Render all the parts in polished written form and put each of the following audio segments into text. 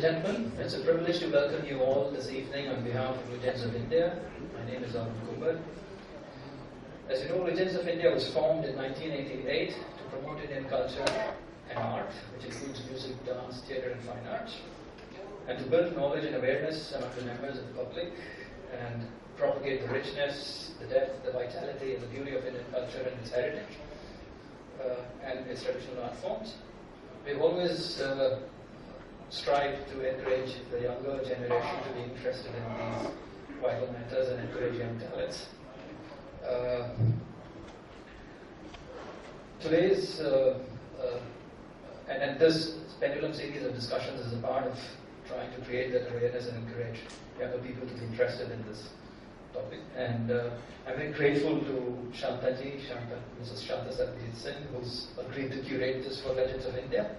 gentlemen, it's a privilege to welcome you all this evening on behalf of Legends of India. My name is Arun Kumar. As you know, Legends of India was formed in 1988 to promote Indian culture and art, which includes music, dance, theatre and fine arts, and to build knowledge and awareness among the members of the public and propagate the richness, the depth, the vitality and the beauty of Indian culture and its heritage and its traditional art forms. We've always strived to encourage the younger generation to be interested in these vital matters and encourage young talents. Today's and this Pendulum series of discussions is a part of trying to create that awareness and encourage younger people to be interested in this topic. And I'm very grateful to Mrs. Shanta Sarabjit Singh, who's agreed to curate this for Legends of India.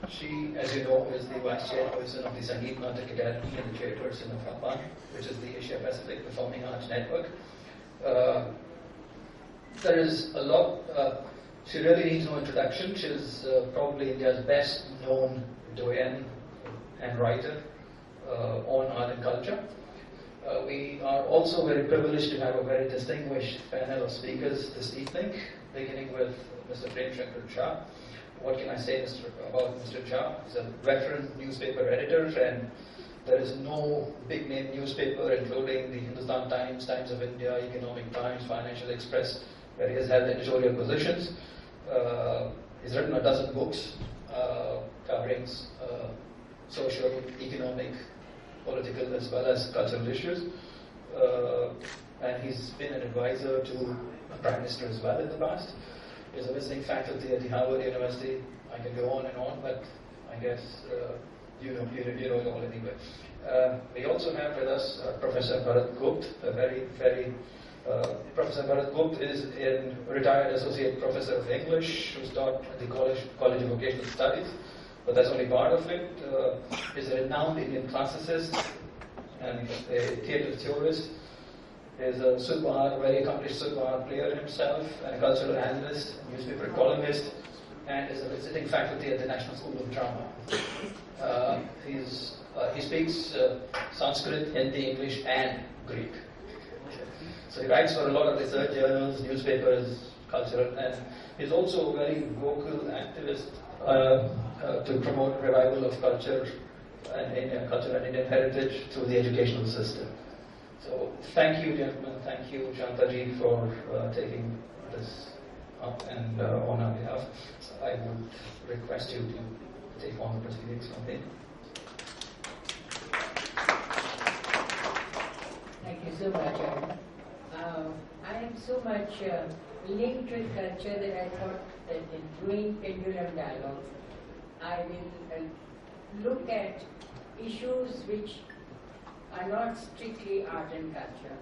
She, as you know, is the Vice Chairperson of the Sangeet Natak Academy and the Chairperson of APAN, which is the Asia Pacific Performing Arts Network. There is a lot, she really needs no introduction. She is probably India's best known doyen and writer on art and culture. We are also very privileged to have a very distinguished panel of speakers this evening, beginning with Mr. Prem Shankar Jha. What can I say about Mr. Jha? He's a veteran newspaper editor, and there is no big name newspaper, including the Hindustan Times, Times of India, Economic Times, Financial Express, where he has held editorial positions. He's written a dozen books covering social, economic, political as well as cultural issues. And he's been an advisor to the Prime Minister as well in the past. He's a visiting faculty at the Harvard University. I can go on and on, but I guess you know it all anyway. We also have with us Professor Bharat Gupt, Professor Bharat Gupt is a retired associate professor of English who's taught at the College of Vocational Studies, but that's only part of it. He's a renowned Indian classicist and a theatre theorist. He's a Sudbahar, very accomplished Sudbahar player himself, and a cultural analyst, a newspaper columnist, and is a visiting faculty at the National School of Drama. He speaks Sanskrit, Hindi, English, and Greek. So he writes for a lot of research journals, newspapers, cultural, and he's also a very vocal activist to promote revival of culture and Indian culture and Indian heritage through the educational system. So thank you, gentlemen. Thank you, Shantaji, for taking this up and on our behalf. So I would request you to take on the proceedings from here. Thank you so much, Arun. I am so much linked with culture that I thought that in doing Pendulum Dialogues, I will look at issues which are not strictly art and culture,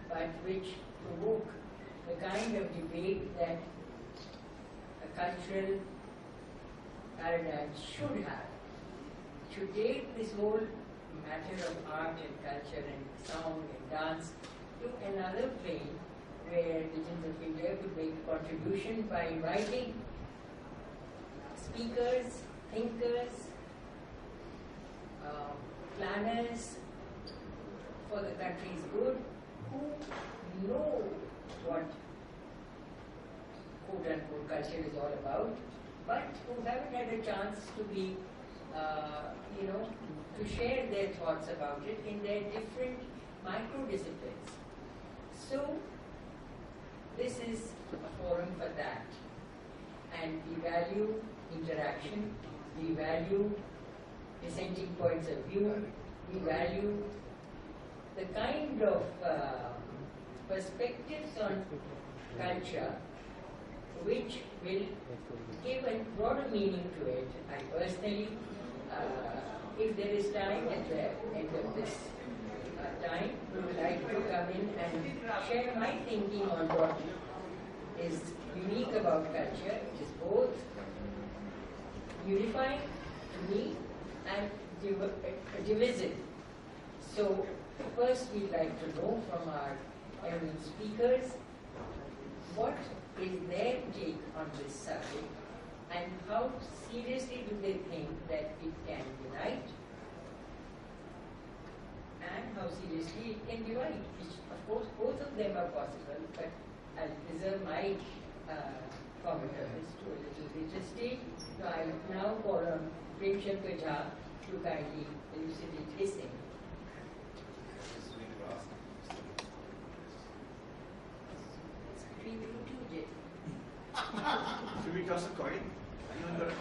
but which provoke the kind of debate that a cultural paradigm should have. To take this whole matter of art and culture and song and dance to another plane where Legends of India could make a contribution by inviting speakers, thinkers, planners for the country's good, who know what quote-unquote culture is all about, but who haven't had a chance to be, to share their thoughts about it in their different micro-disciplines. So, this is a forum for that. And we value interaction, we value dissenting points of view, we value the kind of perspectives on culture which will give a broader meaning to it. I personally, if there is time at the end of this time, would like to come in and share my thinking on what is unique about culture. It is both unifying to me and divisive. So first we'd like to know from our eminent speakers what is their take on this subject And how seriously do they think that it can unite? And how seriously it can divide? Which, of course, both of them are possible, but I'll reserve my commentaries to a little later stage. So I now call on Prem Shankar Jha to kindly elucidate his thing. It's between you two, Jay. Should we toss a coin? Anyone got a coin?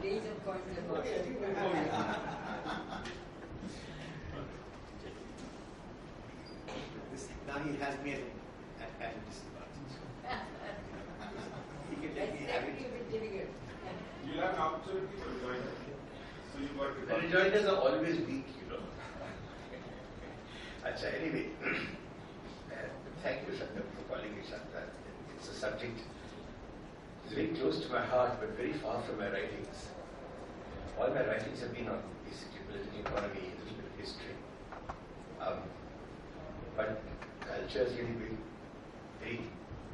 Days of coins are not. Now he has me at a disadvantage. He can let That's me have definitely it. a bit difficult. You'll have an opportunity to rejoin us. So you got The rejoinders are always weak, you know. Achha, anyway, thank you, Shankar, for calling me Shankar. It's a subject is very close to my heart, but very far from my writings. All my writings have been on basically political economy, a little bit of history. But culture has really been very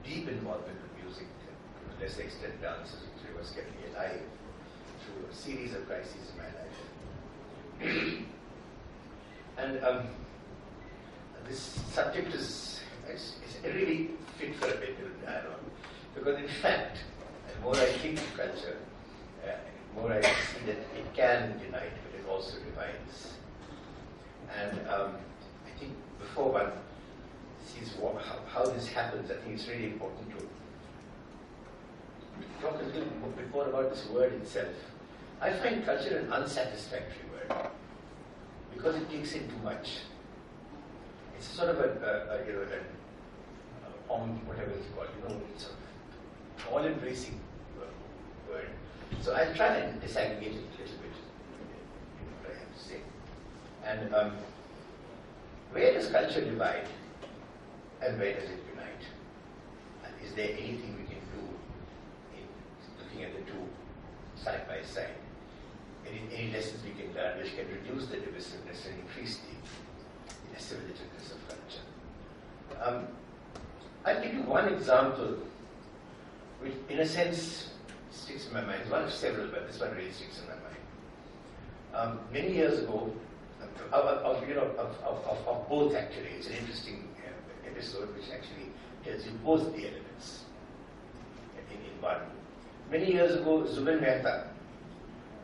deep involvement with music, and to a lesser extent dances, which was kept me alive through a series of crises in my life. And this subject is really fit for a Pendulum dialogue, because in fact, the more I think of culture, the more I see that it can unite, but it also divides. And I think before one sees how this happens, I think it's really important to talk a little bit more about this word itself. I find culture an unsatisfactory word because it takes in too much. It's sort of whatever it's called, it's an all-embracing word. So I'll try and disaggregate it a little bit, what I have to say. And where does culture divide, and where does it unite? And is there anything we can do in looking at the two side by side? Any lessons we can learn which can reduce the divisiveness and increase the assimilativeness of culture? I'll give you one example which, in a sense, sticks in my mind. It's one of several, but this one really sticks in my mind. Many years ago, of both actually, it's an interesting episode which actually tells you both the elements in one. Many years ago, Zubin Mehta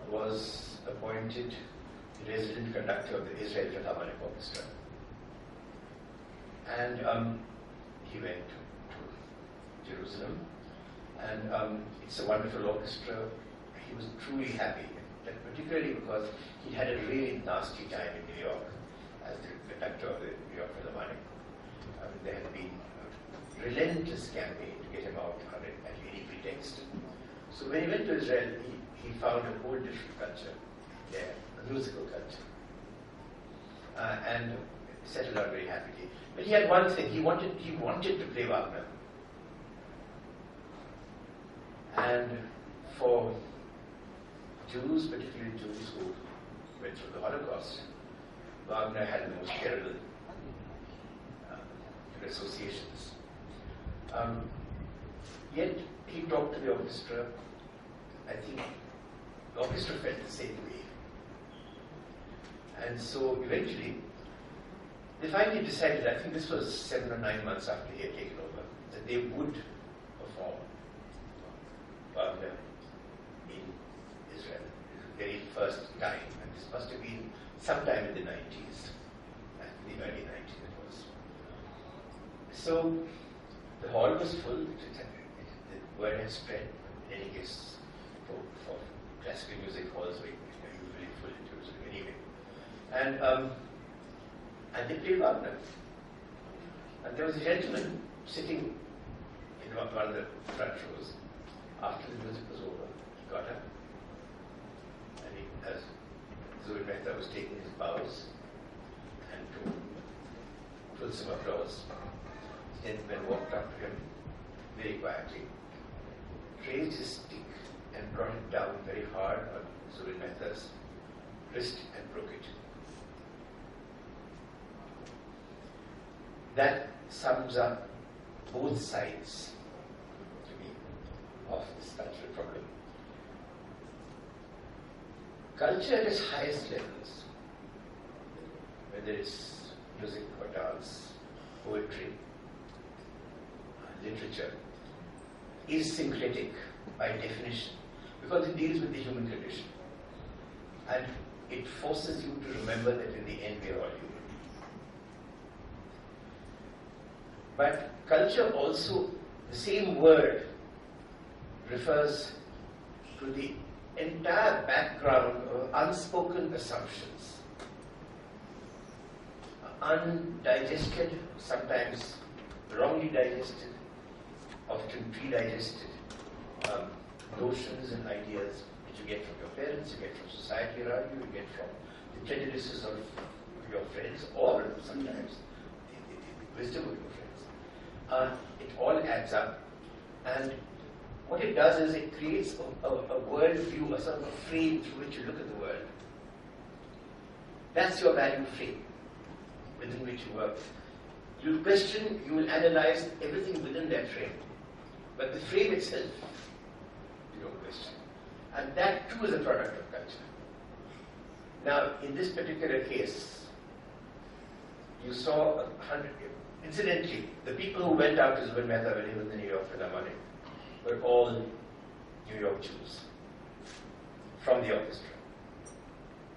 was appointed the resident conductor of the Israel Philharmonic Orchestra. And he went to Jerusalem, and it's a wonderful orchestra. He was truly happy, particularly because he had a really nasty time in New York as the conductor of the New York Philharmonic. There had been a relentless campaign to get him out at any pretext. So when he went to Israel, he found a whole different culture there, a musical culture, and settled out very happily. But he had one thing: he wanted to play Wagner. And for Jews, particularly Jews who went through the Holocaust, Wagner had the most terrible associations. Yet he talked to the orchestra. I think the orchestra felt the same way. And so eventually, they finally decided, I think this was 7 or 9 months after he had taken over, that they would perform Wagner in Israel. The very first time, and this must have been sometime in the 90s, the early 90s it was. So the hall was full, the word had spread. In any case, for classical music halls were usually full in Jerusalem anyway. And they played Wagner. And there was a gentleman sitting in one of the front rows. After the music was over, he got up, and as Zubin Mehta was taking his bows, and to fulsome applause, the gentleman walked up to him very quietly, raised his stick, and brought it down very hard on Zubin Mehta's wrist and broke it. That sums up both sides to me of this cultural problem. Culture at its highest levels, whether it's music or dance, poetry, literature, is syncretic by definition because it deals with the human condition. And it forces you to remember that in the end we are all human. But culture also, the same word refers to the entire background of unspoken assumptions, undigested, sometimes wrongly digested, often pre-digested notions and ideas that you get from your parents, you get from society around you, you get from the prejudices of your friends, or sometimes the wisdom of your friends. It all adds up, and what it does is it creates a worldview, a sort of a frame through which you look at the world. That's your value frame within which you work. You question, you will analyze everything within that frame. But the frame itself, you don't question. And that too is a product of culture. Now, in this particular case, you saw 100. Incidentally, the people who went out to Zubin Mehta when he was in the New York Philharmonic were all New York Jews from the orchestra.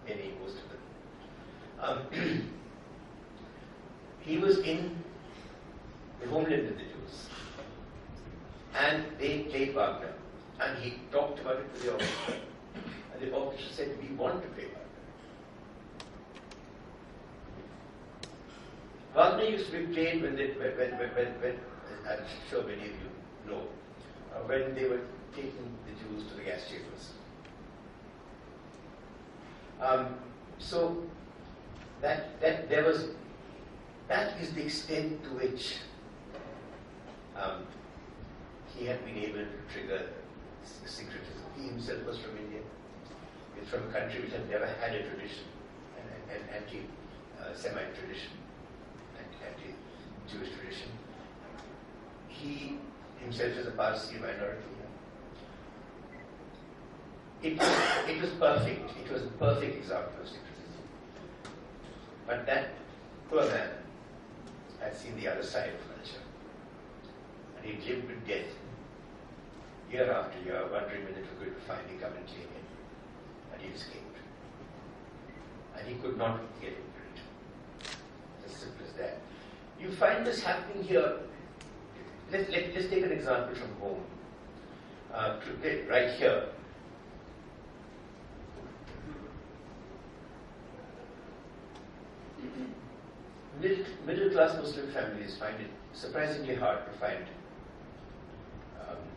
Many, most of them. He was in the homeland of the Jews. And they played Wagner. And he talked about it to the orchestra. And the orchestra said, we want to play Wagner. Wagner used to be played when I'm sure many of you know, when they were taking the Jews to the gas chambers. So that is the extent to which he had been able to trigger syncretism. He himself was from India. He's from a country which had never had a tradition, an anti-Semite tradition, anti-Jewish tradition. He himself is a Parsi minority. It was perfect. It was a perfect example of syncretism. But that poor man had seen the other side of culture. And he lived with death year after year, wondering when it was going to finally come and claim him. And he escaped. And he could not get into it. As simple as that. You find this happening here. Let's take an example from home. Right here. Middle class Muslim families find it surprisingly hard to find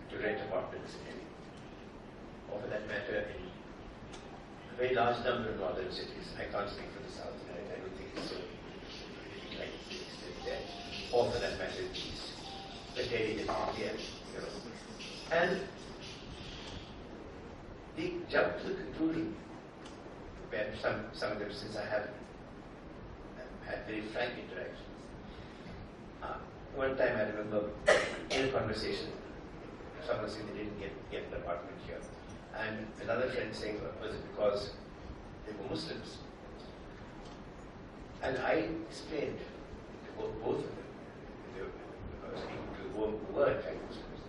to rent apartments in Delhi, or for that matter in a very large number of northern cities. I can't speak for the south, and I don't think it's so like there, or for that matter in the east. But Delhi is here, and they jump to the conclusion, where some of them, since I have had very frank interactions. One time I remember in a conversation, someone saying they didn't get an apartment here. And another friend saying, was it because they were Muslims? And I explained to both of them, I was speaking to who were in fact Muslims,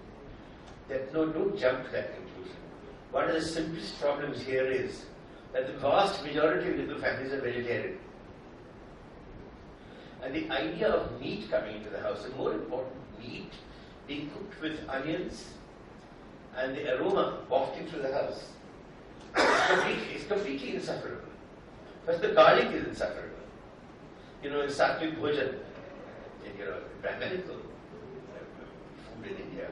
that don't jump to that conclusion. One of the simplest problems here is that the vast majority of Hindu families are vegetarian. And the idea of meat coming into the house, and more important, meat being cooked with onions and the aroma wafting through the house, is completely insufferable. First, the garlic is insufferable. In Sattvic Bhojan, Brahmanical food in India,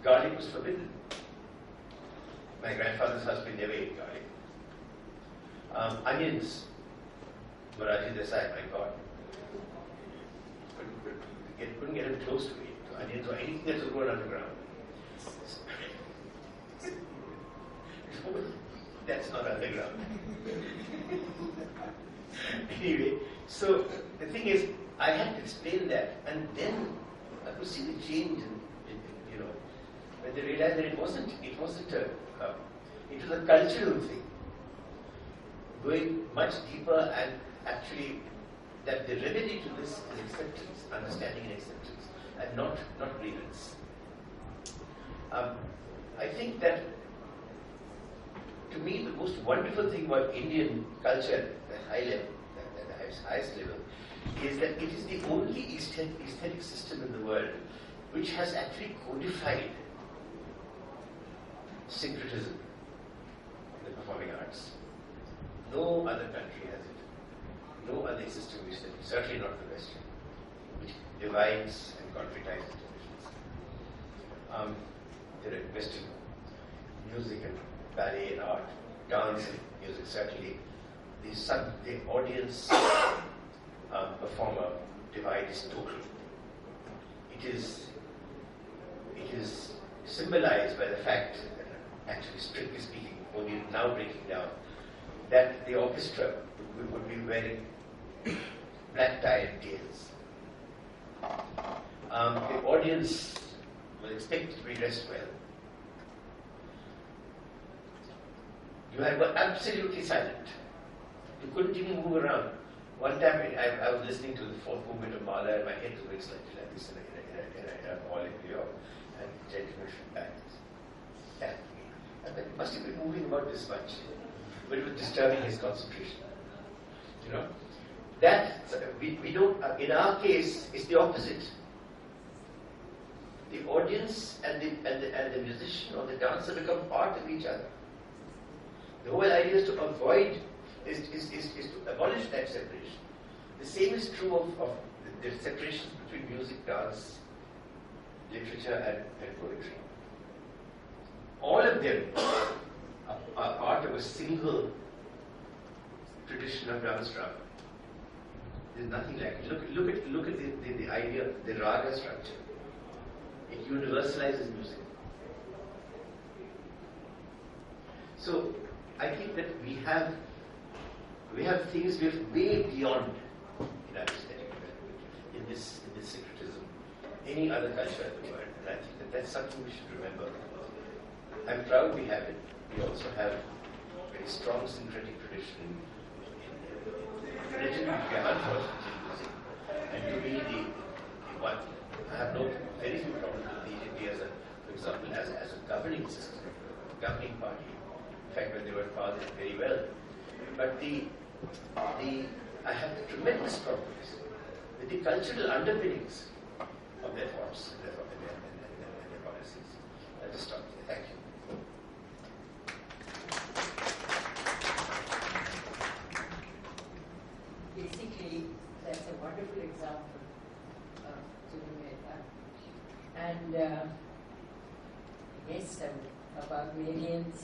garlic was forbidden. My grandfather's husband never ate garlic. Onions, Moraji Desai, my God, couldn't get him close to it. Onions or anything that's grown underground. That's not underground. Anyway, so the thing is, I had to explain that, and then I could see the change in when they realized that it was a cultural thing, going much deeper, and actually that the remedy to this is acceptance, understanding and acceptance, and not grievance. I think that, to me, the most wonderful thing about Indian culture at the high level, at the highest level, is that it is the only aesthetic system in the world which has actually codified syncretism in the performing arts. No other country has it. No other system which, certainly not the Western, which divides and concretizes traditions. There are Western music and ballet and art, dance and music, certainly. The audience performer divide is total. It is symbolized by the fact, actually strictly speaking, only now breaking down, that the orchestra would be wearing black tie and tails. The audience was expected to be dressed well. You were absolutely silent. You couldn't even move around. One time I was listening to the fourth movement of Mahler, and my head was going slightly like this in a hall in New York, and the gentleman shook back at me. I thought, he must have been moving about this much, but it was disturbing his concentration. You know, that we don't. In our case, it's the opposite. The audience and the musician or the dancer become part of each other. The whole idea is to avoid, is to abolish that separation. The same is true of the separations between music, dance, literature, and poetry. All of them are part of a single tradition of dance drama. There's nothing like it. Look at the idea, the raga structure. It universalizes music. So I think that we have things we have way beyond in our aesthetic development, in this syncretism, any other culture in the world. And I think that that's something we should remember. I'm proud we have it. We also have a very strong syncretic tradition in religion, which we are unfortunately losing. And to me, the one, I have very few problems with the BJP for example, as a governing system, governing party. In fact, when they were fathered very well. But I have tremendous problems with the cultural underpinnings of their forms and their policies. I'll just stop there. Thank you. Basically, that's a wonderful example of Jumeta. And yes, about Marian's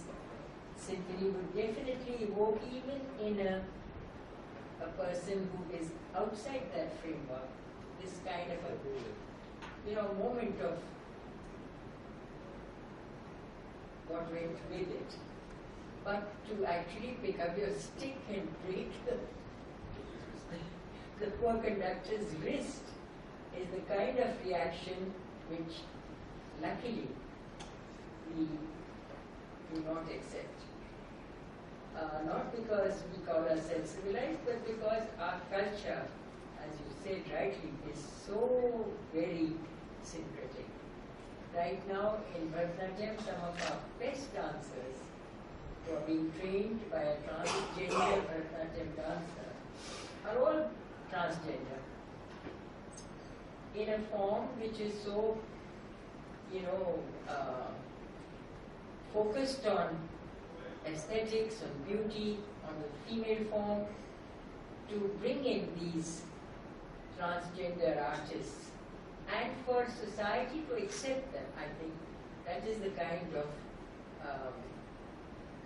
symphony would definitely evoke, even in a person who is outside that framework, this kind of a moment of what went with it. But to actually pick up your stick and break the poor conductor's wrist is the kind of reaction which luckily we do not accept. Not because we call ourselves civilized, but because our culture, as you said rightly, is so very syncretic. Right now in Bharatanatyam, some of our best dancers who are being trained by a transgender Bharatanatyam dancer are all transgender in a form which is so, focused on aesthetics, on beauty, on the female form, to bring in these transgender artists and for society to accept them. I think that is the kind of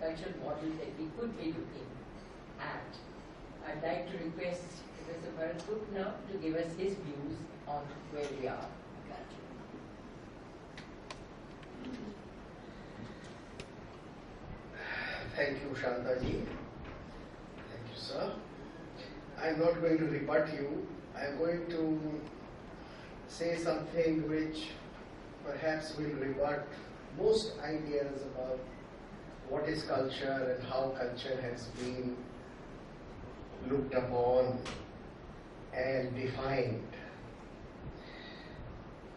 cultural model that we could be looking at. I'd like to request Professor Bharat Gupta now to give us his views on where we are. Thank you, Shantaji. Thank you, sir. I am not going to rebut you. I am going to say something which perhaps will rebut most ideas about what is culture and how culture has been looked upon and defined.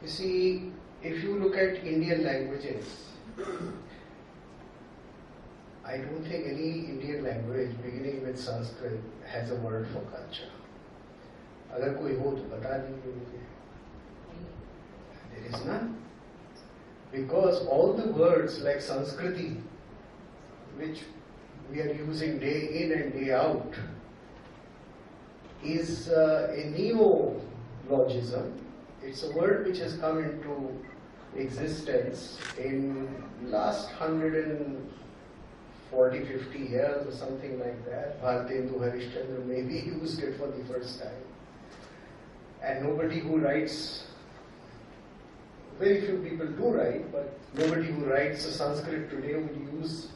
You see, if you look at Indian languages, I don't think any Indian language beginning with Sanskrit has a word for culture. अगर कोई हो तो बता दीजिए मुझे. There is none. Because all the words like Sanskriti, which we are using day in and day out, is a neologism. It's a word which has come into existence in last 140-50 years or something like that. Bhartendu Harishchandra maybe used it for the first time. And nobody who writes, very few people do write, but nobody who writes a Sanskrit today would use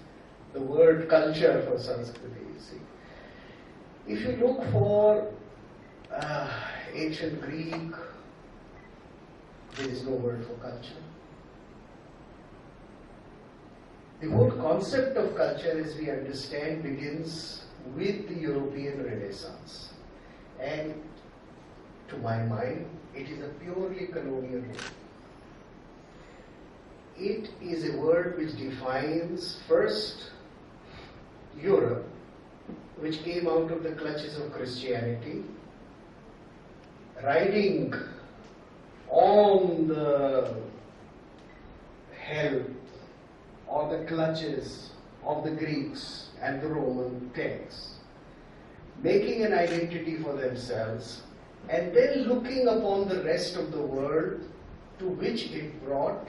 the word culture for Sanskriti, you see. If you look for ancient Greek, there is no word for culture. The whole concept of culture, as we understand, begins with the European Renaissance. And to my mind, it is a purely colonial word. It is a word which defines first Europe, which came out of the clutches of Christianity, riding on the help or the clutches of the Greeks and the Roman texts, making an identity for themselves, and then looking upon the rest of the world, to which it brought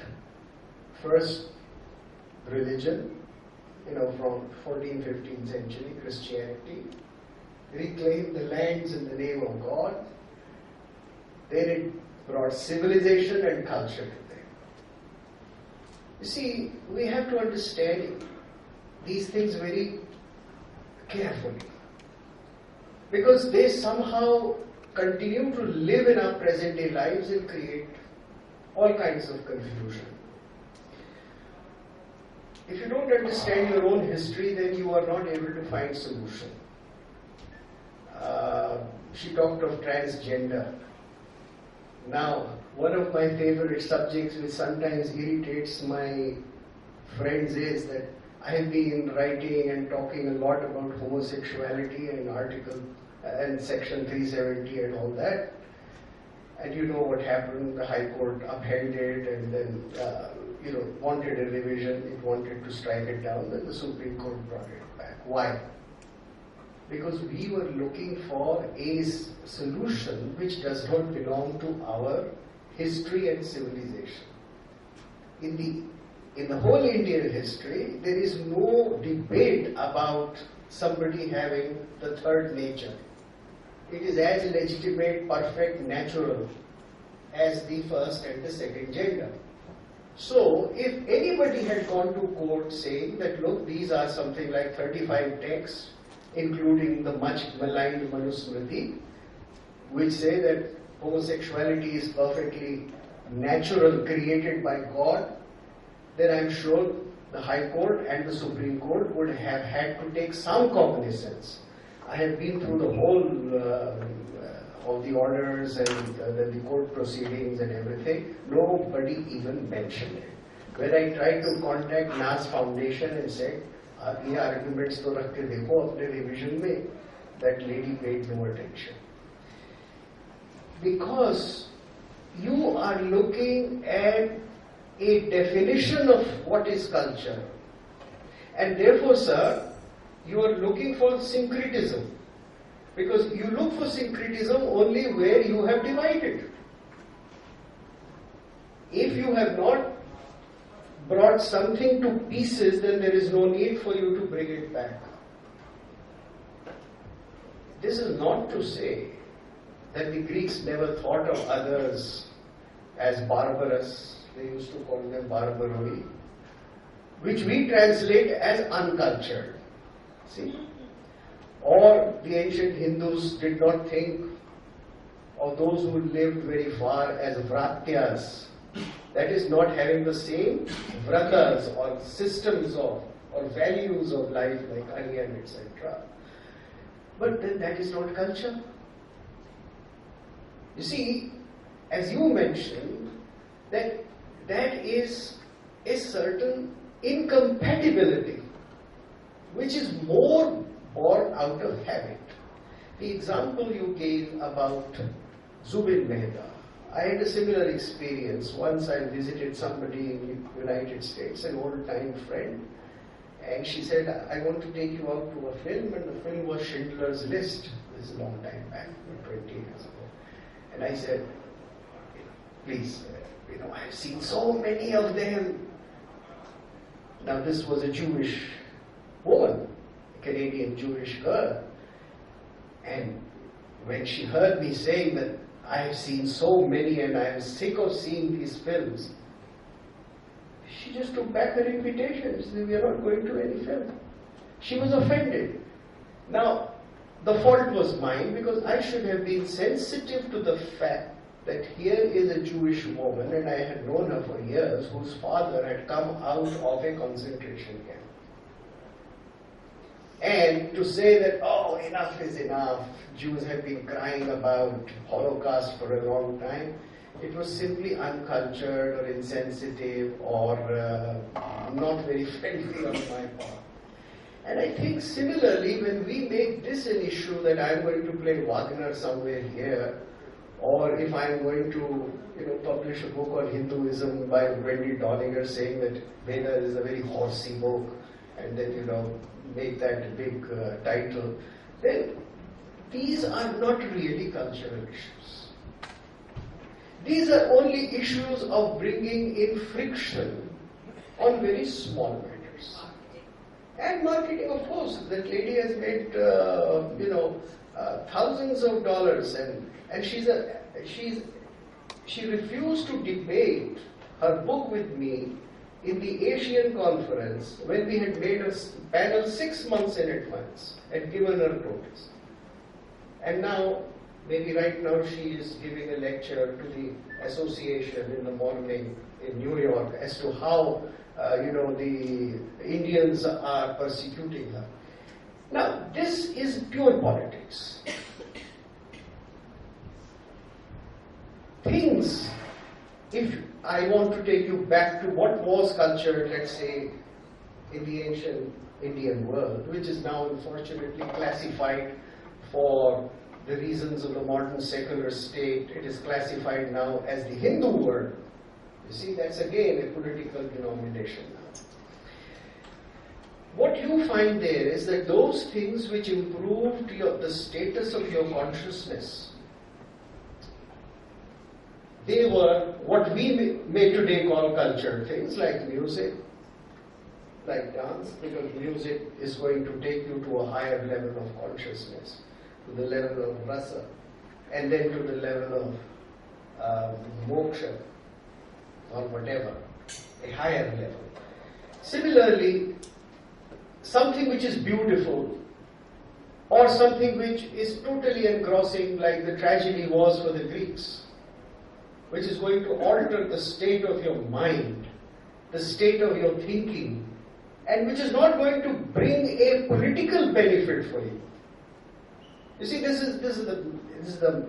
first religion, from 14th, 15th century, Christianity, reclaimed the lands in the name of God. Then it brought civilization and culture to them. You see, we have to understand these things very carefully, because they somehow continue to live in our present day lives and create all kinds of confusion. If you don't understand your own history, then you are not able to find solution. She talked of transgender. Now, one of my favorite subjects which sometimes irritates my friends is that I have been writing and talking a lot about homosexuality and article and section 370 and all that. And you know what happened, the High Court upheld it and then wanted a revision, it wanted to strike it down, then the Supreme Court brought it back. Why? Because we were looking for a solution which does not belong to our history and civilization. In the whole Indian history, there is no debate about somebody having the third nature. It is as legitimate, perfect, natural as the first and the second gender. So, if anybody had gone to court saying that, look, these are something like 35 texts, including the much maligned Manusmriti, which say that homosexuality is perfectly natural, created by God, then I'm sure the High Court and the Supreme Court would have had to take some cognizance. I have been through the whole of the orders and the court proceedings and everything. Nobody even mentioned it. When I tried to contact NAS Foundation and said, "Ye arguments to rakh ke dekho apne revision mein," that lady paid no attention. Because you are looking at a definition of what is culture. And therefore, sir, you are looking for syncretism. Because you look for syncretism only where you have divided. If you have not brought something to pieces, then there is no need for you to bring it back. This is not to say that the Greeks never thought of others as barbarous. They used to call them barbaroi, which we translate as uncultured. See? Or the ancient Hindus did not think of those who lived very far as vratyas, That is not having the same vratas or systems of or values of life like Aryan, etc. But then that is not culture. You see, as you mentioned, that is a certain incompatibility which is more born out of habit. The example you gave about Zubin Mehta, I had a similar experience. Once I visited somebody in the United States, an old-time friend, and she said, I want to take you out to a film, and the film was Schindler's List. This is a long time back, 20 years ago. And I said, please, I've seen so many of them. Now this was a Jewish woman, a Canadian Jewish girl. And when she heard me saying that I have seen so many and I am sick of seeing these films, she just took back her invitation. She said, we are not going to any film. She was offended. Now, the fault was mine because I should have been sensitive to the fact that here is a Jewish woman, and I had known her for years, whose father had come out of a concentration camp. And to say that, oh, enough is enough, Jews have been crying about Holocaust for a long time, it was simply uncultured or insensitive or not very friendly on my part. And I think similarly, when we make this an issue that I'm going to play Wagner somewhere here, or if I'm going to publish a book on Hinduism by Wendy Dollinger saying that Veda is a very horsey book, and then make that a big title, then these are not really cultural issues. These are only issues of bringing in friction on very small matters. And marketing, of course, that lady has made thousands of dollars, and she refused to debate her book with me in the Asian conference when we had made a panel 6 months in advance and given her notice. And now, maybe right now she is giving a lecture to the association in the morning in New York as to how the Indians are persecuting her. Now, this is pure politics. Things, if I want to take you back to what was culture, let's say, in the ancient Indian world, which is now unfortunately classified for the reasons of the modern secular state, it is classified now as the Hindu world. You see, that's again a political denomination now. What you find there is that those things which improved the status of your consciousness, they were what we may today call culture, things like music, like dance, because music is going to take you to a higher level of consciousness, to the level of rasa, and then to the level of moksha, or whatever, a higher level. Similarly, something which is beautiful, or something which is totally engrossing, like the tragedy was for the Greeks, which is going to alter the state of your mind, the state of your thinking, and which is not going to bring a political benefit for you. You see, this is the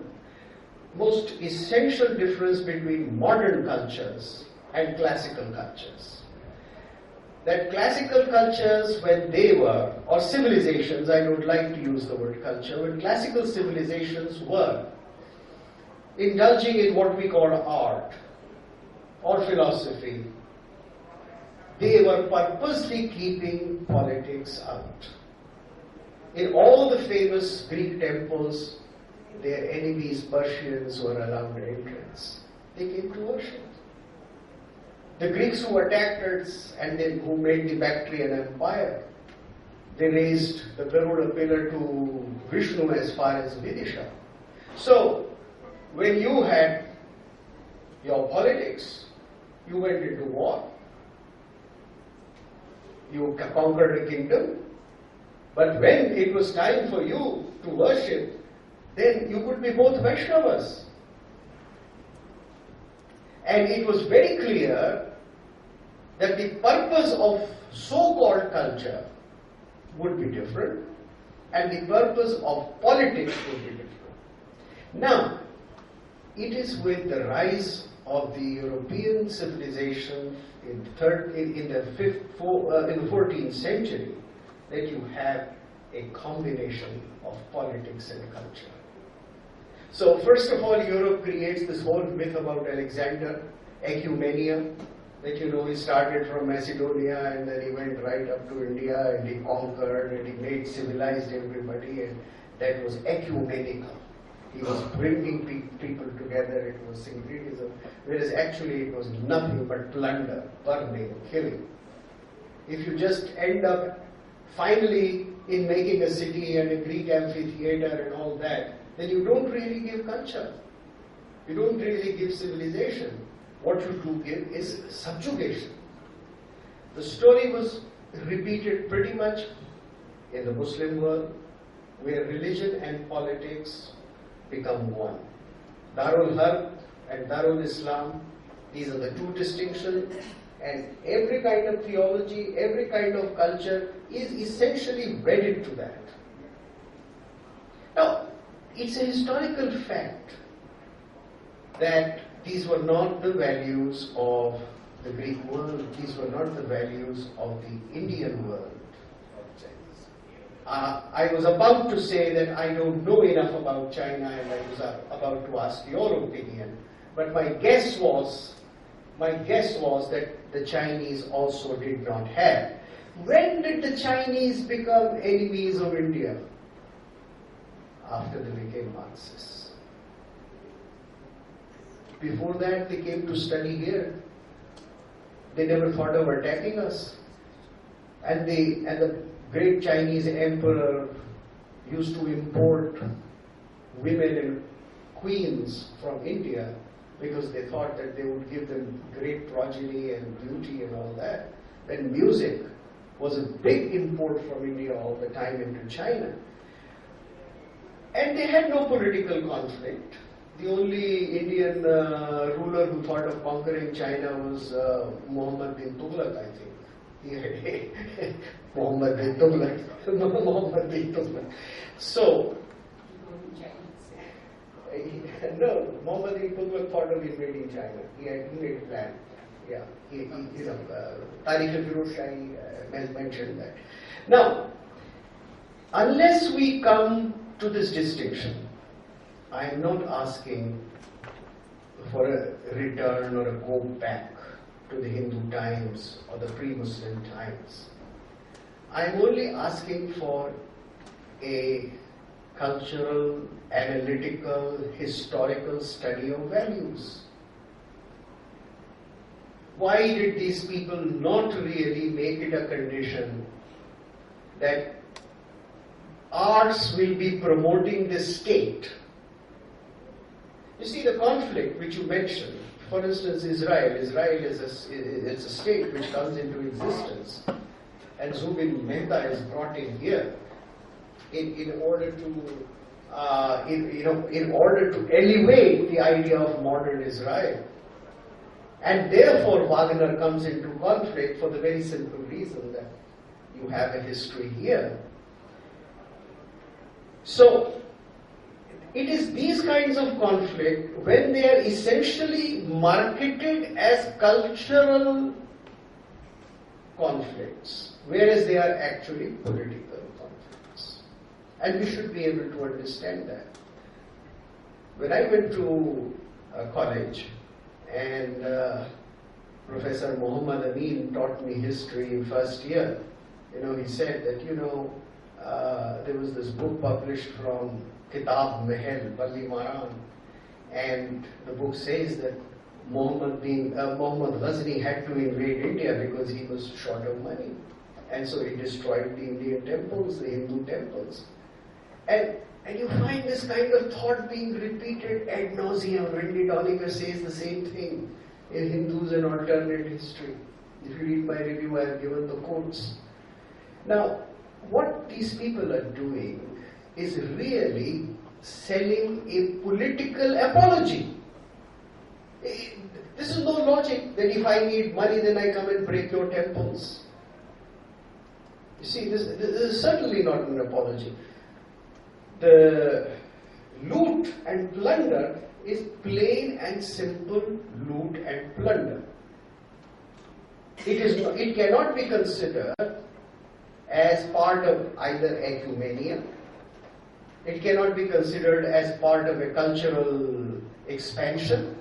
most essential difference between modern cultures and classical cultures. That classical cultures, when they were, or civilizations, I don't like to use the word culture, when classical civilizations were indulging in what we call art or philosophy, they were purposely keeping politics out. In all the famous Greek temples, their enemies, Persians, were allowed entrance. They came to worship. The Greeks who attacked us and then who made the Bactrian Empire, they raised the Garuda pillar to Vishnu as far as Vidisha. So, when you had your politics, you went into war. You conquered a kingdom. But when it was time for you to worship, then you could be both Vaishnavas. And it was very clear that the purpose of so-called culture would be different, and the purpose of politics would be different. Now, it is with the rise of the European civilization in the 14th century that you have a combination of politics and culture. So first of all, Europe creates this whole myth about Alexander, ecumenia, that he started from Macedonia and then he went right up to India and he conquered and he made civilized everybody, and that was ecumenical. He was bringing people together, it was syncretism, whereas actually it was nothing but plunder, burning, killing. If you just end up finally in making a city and a Greek amphitheater and all that, then you don't really give culture. You don't really give civilization. What you do give is subjugation. The story was repeated pretty much in the Muslim world, where religion and politics become one. Darul Harb and Darul Islam, these are the two distinctions, and every kind of theology, every kind of culture is essentially wedded to that. Now, it's a historical fact that these were not the values of the Greek world, these were not the values of the Indian world. I was about to say that I don't know enough about China and I was about to ask your opinion, but my guess was that the Chinese also did not have. When did the Chinese become enemies of India? After they became Marxists. Before that, they came to study here. They never thought of attacking us. And the great Chinese emperor used to import women and queens from India because they thought that they would give them great progeny and beauty and all that. Then music was a big import from India all the time into China. And they had no political conflict. The only Indian ruler who thought of conquering China was Muhammad bin Tughlaq, I think. Muhammad bin Tughlaq. So, no, Muhammad bin Tughlaq thought of invading China. He made a plan. Yeah, Tariq al-Firoz Shahi mentioned that. Now, unless we come to this distinction, I am not asking for a return or a go back to the Hindu times or the pre-Muslim times. I am only asking for a cultural, analytical, historical study of values. Why did these people not really make it a condition that arts will be promoting the state? You see, the conflict which you mentioned, for instance, Israel is a state which comes into existence, and Zubin Mehta is brought in here in order to elevate the idea of modern Israel. And therefore Wagner comes into conflict for the very simple reason that you have a history here. So, it is these kinds of conflict, when they are essentially marketed as cultural conflicts, whereas they are actually political conflicts. And we should be able to understand that. When I went to college, and Professor Muhammad Amin taught me history in first year, he said that, there was this book published from Kitab Mahal, Balli Maran, and the book says that Muhammad Ghazni had to invade India because he was short of money. And so he destroyed the Indian temples, the Hindu temples. And you find this kind of thought being repeated ad nauseum. Randy Dollinger says the same thing in Hindus and Alternate History. If you read my review, I have given the quotes. Now, what these people are doing is really selling a political apology. This is no logic that if I need money, then I come and break your temples. You see, this is certainly not an apology. The loot and plunder is plain and simple loot and plunder. It cannot be considered as part of either ecumenia. It cannot be considered as part of a cultural expansion.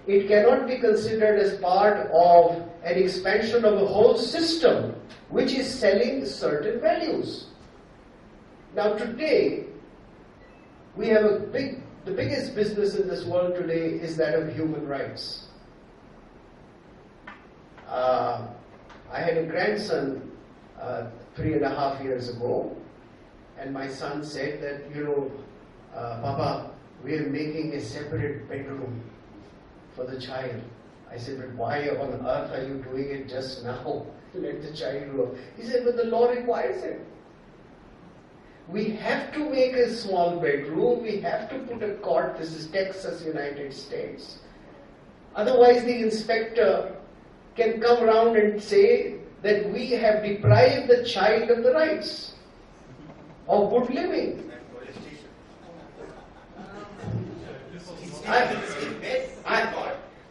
It cannot be considered as part of an expansion of a whole system which is selling certain values. Now today, we have the biggest business in this world today is that of human rights. I had a grandson 3.5 years ago, and my son said that, Papa, we are making a separate bedroom for the child. I said, but why on earth are you doing it just now? Let the child grow. He said, but the law requires it. We have to make a small bedroom, we have to put a cot. This is Texas, United States. Otherwise the inspector can come around and say that we have deprived the child of the rights of good living.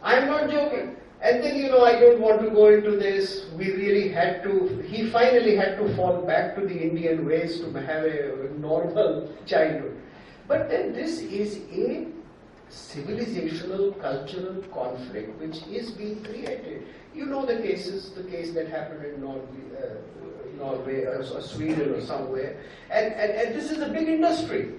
I'm not joking. And then, I don't want to go into this. He finally had to fall back to the Indian ways to have a normal childhood. But then this is a civilizational, cultural conflict which is being created. You know the case that happened in Norway or Sweden or somewhere. And this is a big industry.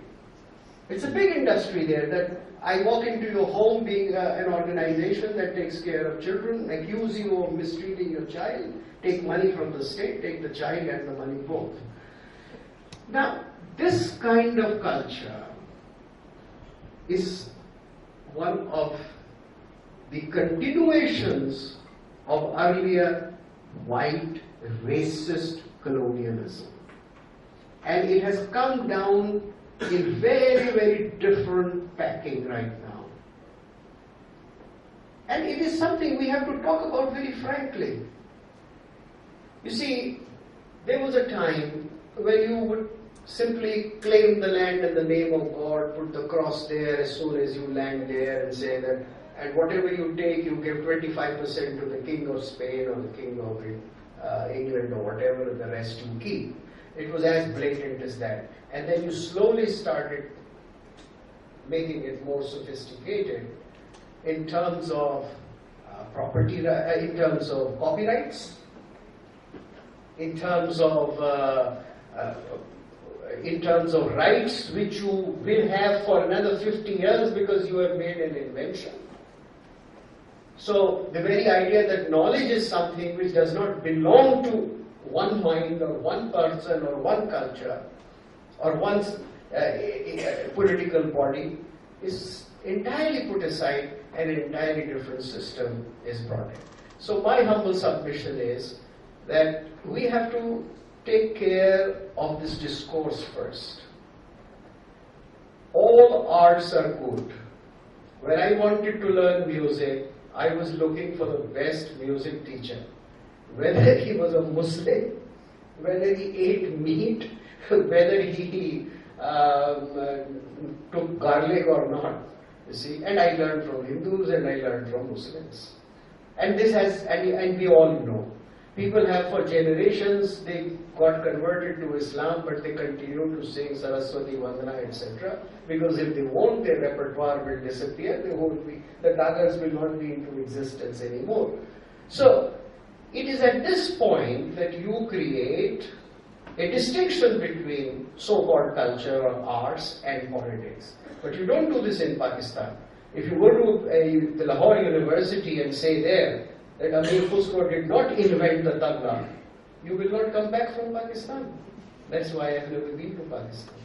It's a big industry there that I walk into your home being an organization that takes care of children, accuse you of mistreating your child, take money from the state, take the child and the money both. Now, this kind of culture is one of the continuations of earlier white racist colonialism. And it has come down in very, very different packing right now. And it is something we have to talk about very frankly. You see, there was a time when you would simply claim the land in the name of God, put the cross there as soon as you land there and say that, and whatever you take, you give 25% to the king of Spain or the king of England or whatever, and the rest you keep. It was as blatant as that. And then you slowly started making it more sophisticated in terms of property, in terms of copyrights, in terms of rights which you will have for another 50 years because you have made an invention. So the very idea that knowledge is something which does not belong to one mind or one person or one culture or one political body is entirely put aside and an entirely different system is brought in. So my humble submission is that we have to take care of this discourse first. All arts are good. When I wanted to learn music, I was looking for the best music teacher. Whether he was a Muslim, whether he ate meat, whether he took garlic or not. You see, and I learned from Hindus and I learned from Muslims. And this has, and we all know. People have for generations, they got converted to Islam, but they continue to sing Saraswati Vandana, etc. Because if they won't, their repertoire will disappear, the daggers will not be into existence anymore. So, it is at this point that you create a distinction between so-called culture or arts and politics. But you don't do this in Pakistan. If you go to the Lahore University and say there that Amir Khusro did not invent the tabla, you will not come back from Pakistan. That's why I have never been to Pakistan.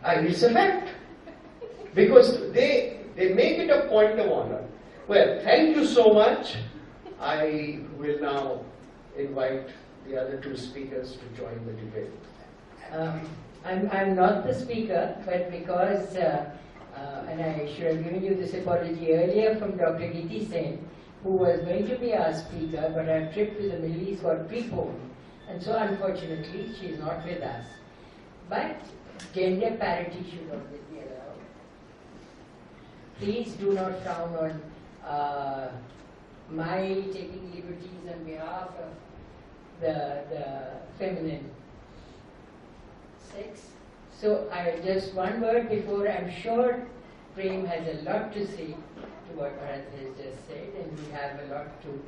And it's a fact. Because they make it a point of honor. Well, thank you so much. I will now invite the other two speakers to join the debate. I'm not the speaker, but because, and I should have given you this apology earlier from Dr. Giti Sen, who was going to be our speaker, but her trip to the Middle East got preponed. And so unfortunately, she is not with us. But gender parity should always be allowed. Please do not frown on my taking liberties on behalf of the feminine sex. So just one word before, I'm sure Prem has a lot to say to what Bharat has just said, and we have a lot to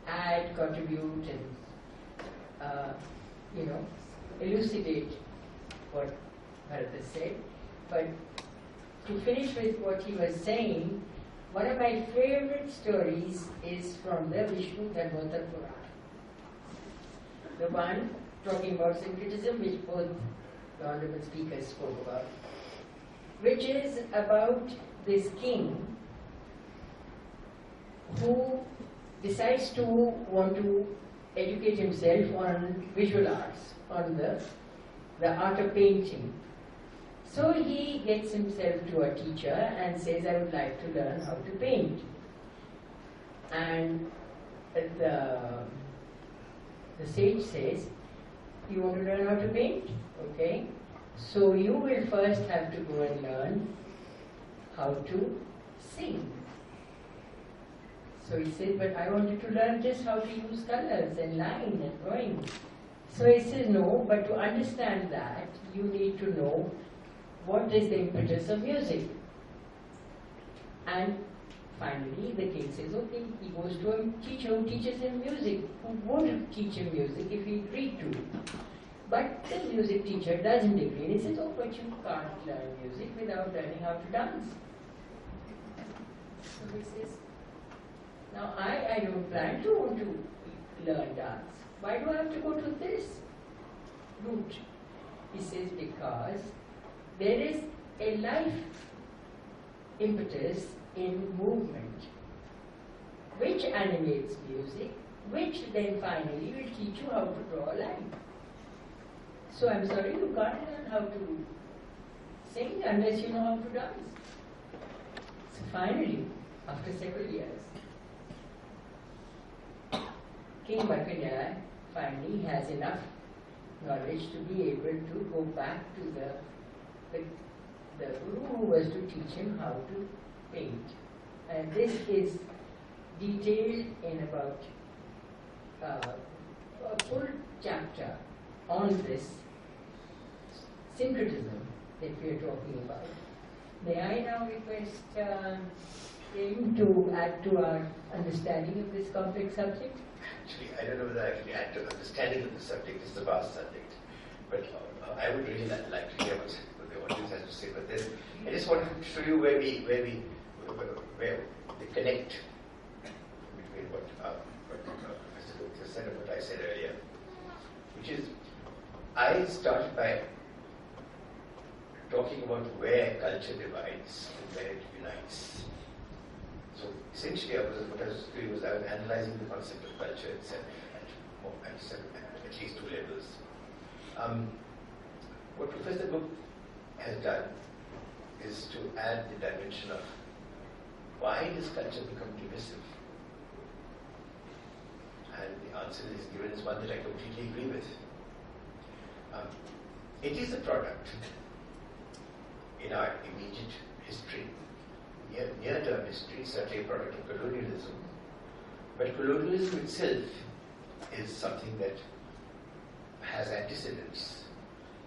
add, contribute, and elucidate what Bharat has said. But to finish with what he was saying, one of my favorite stories is from the Vishnu Dharmotar Purana. The one talking about syncretism, which both the honorable speakers spoke about, which is about this king who decides to want to educate himself on visual arts, on the art of painting. So he gets himself to a teacher and says, I would like to learn how to paint. And the sage says, you want to learn how to paint? Okay. So you will first have to go and learn how to sing. So he said, but I wanted to learn just how to use colors and line and drawing. So he says, no, but to understand that, you need to know what is the impetus of music. And finally, the king says, okay, he goes to a teacher who teaches him music, who won't teach him music if he agreed to. But the music teacher doesn't agree. And he says, oh, but you can't learn music without learning how to dance. So he says, now I don't plan to learn dance. Why do I have to go to this route? He says, because there is a life impetus in movement, which animates music, which then finally will teach you how to draw a line. So I'm sorry, you can't learn how to sing unless you know how to dance. So finally, after several years, King Bhattacharya finally has enough knowledge to be able to go back to the guru who was to teach him how to paint. And this is detailed in about a full chapter on this syncretism that we are talking about. May I now request him to add to our understanding of this complex subject? Actually, I don't know whether I can add to understanding of the subject. It's a vast subject. But I would really like to hear what the audience has to say. But then I just wanted to show you where we connect between what Professor Gupta said and what I said earlier. Which is, I started by talking about where culture divides and where it unites. So essentially, what I was doing was I was analyzing the concept of culture itself at least two levels. What Professor Gupta has done is to add the dimension of why does culture become divisive? And the answer that is given is one that I completely agree with. It is a product in our immediate history, near-term history, certainly a product of colonialism. But colonialism itself is something that has antecedents.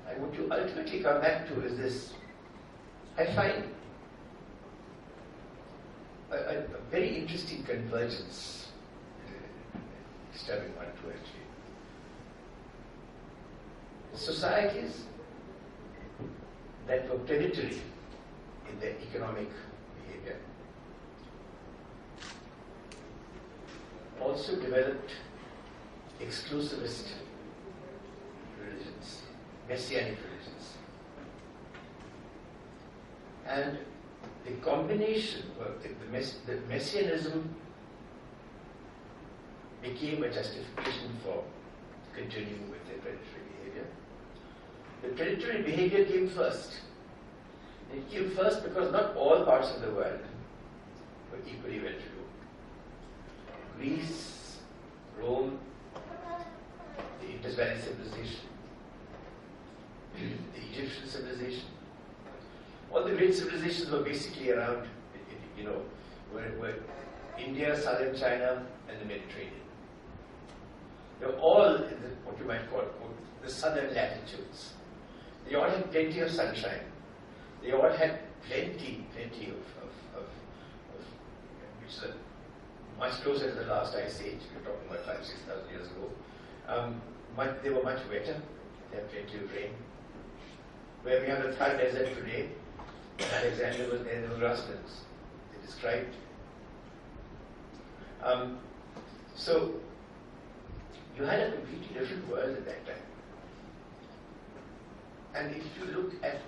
And what you ultimately come back to is this. I find a very interesting convergence, disturbing one too actually. Societies that were predatory in their economic behavior also developed exclusivist religions, messianic religions. And the combination of the messianism became a justification for continuing with their predatory behavior. The predatory behavior came first. It came first because not all parts of the world were equally well to do. Greece, Rome, the Indus Valley civilization, the Egyptian civilization, all the great civilizations were basically around, were India, southern China, and the Mediterranean. They were all in what you might call the southern latitudes. They all had plenty of sunshine. They all had plenty of which is much closer to the last ice age. We're talking about 5,000-6,000 years ago. They were much wetter. They had plenty of rain. Where we have the Thar Desert today, Alexander was there. There were grasslands. They described. So you had a completely different world at that time. And if you look at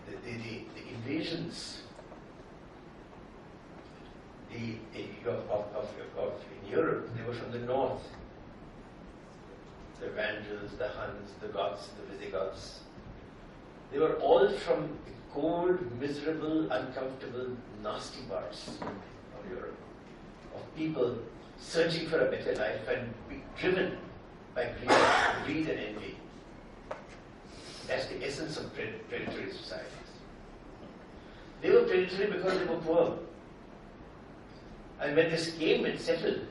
the invasions in Europe, they were from the north. The Vandals, the Huns, the Goths, the Visigoths. They were all from the cold, miserable, uncomfortable, nasty parts of Europe, of people searching for a better life and being driven by greed and envy. That's the essence of predatory societies. They were predatory because they were poor. And when this came and settled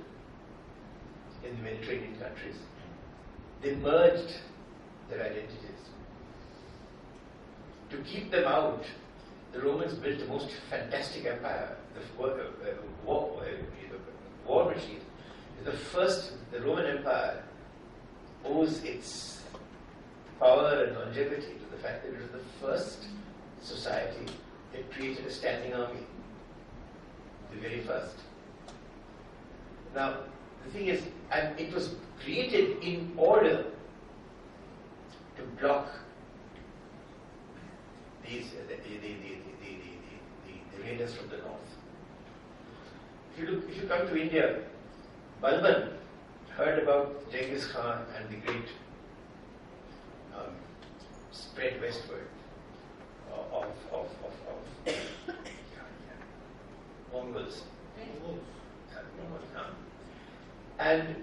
in the Mediterranean countries, they merged their identities. To keep them out, the Romans built the most fantastic empire. The war machine. The Roman Empire owes its power and longevity to the fact that it was the first society that created a standing army. The very first. Now, the thing is, and it was created in order to block these the raiders from the north. If you come to India, Balban heard about Genghis Khan and the great spread westward of Mongols. And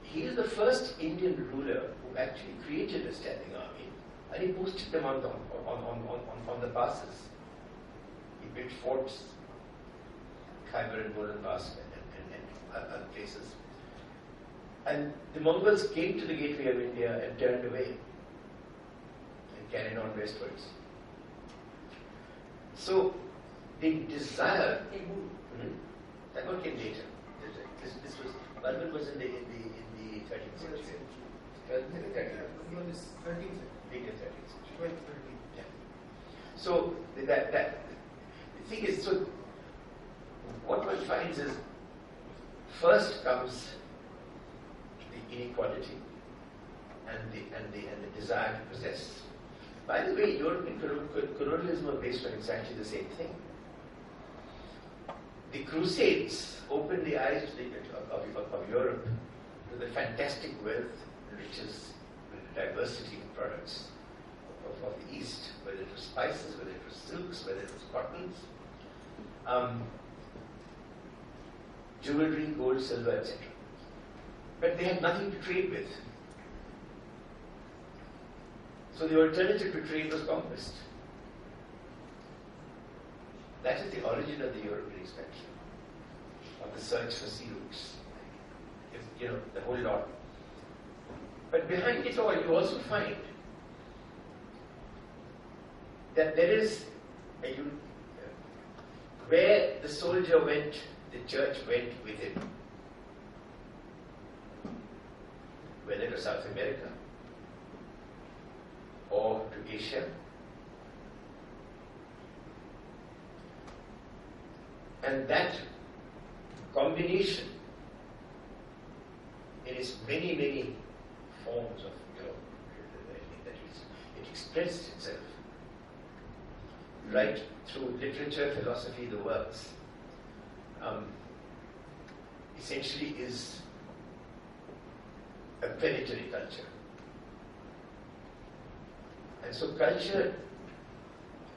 he is the first Indian ruler who actually created a standing army, and he posted them on the passes. He built forts, Khyber and Bolan Pass, and other places. And the Mongols came to the gateway of India and turned away and carried on westwards. So the desire. That came later. This was Balban was in the 13th century. 13th century. Later 13th century. Yeah. So the thing is, so what one finds is, first comes the inequality and the desire to possess. By the way, European colonialism was based on exactly the same thing. The Crusades opened the eyes of Europe to the fantastic wealth, riches, diversity of products of the East, whether it was spices, whether it was silks, whether it was cottons, jewelry, gold, silver, etc. But they had nothing to trade with. So the alternative to trade was conquest. That is the origin of the European expansion, of the search for sea routes, the whole lot. But behind it all, you also find that there is where the soldier went, the church went with him. Whether to South America or to Asia. And that combination in its many, many forms of, it expressed itself right through literature, philosophy, the works, essentially is a predatory culture. And so culture,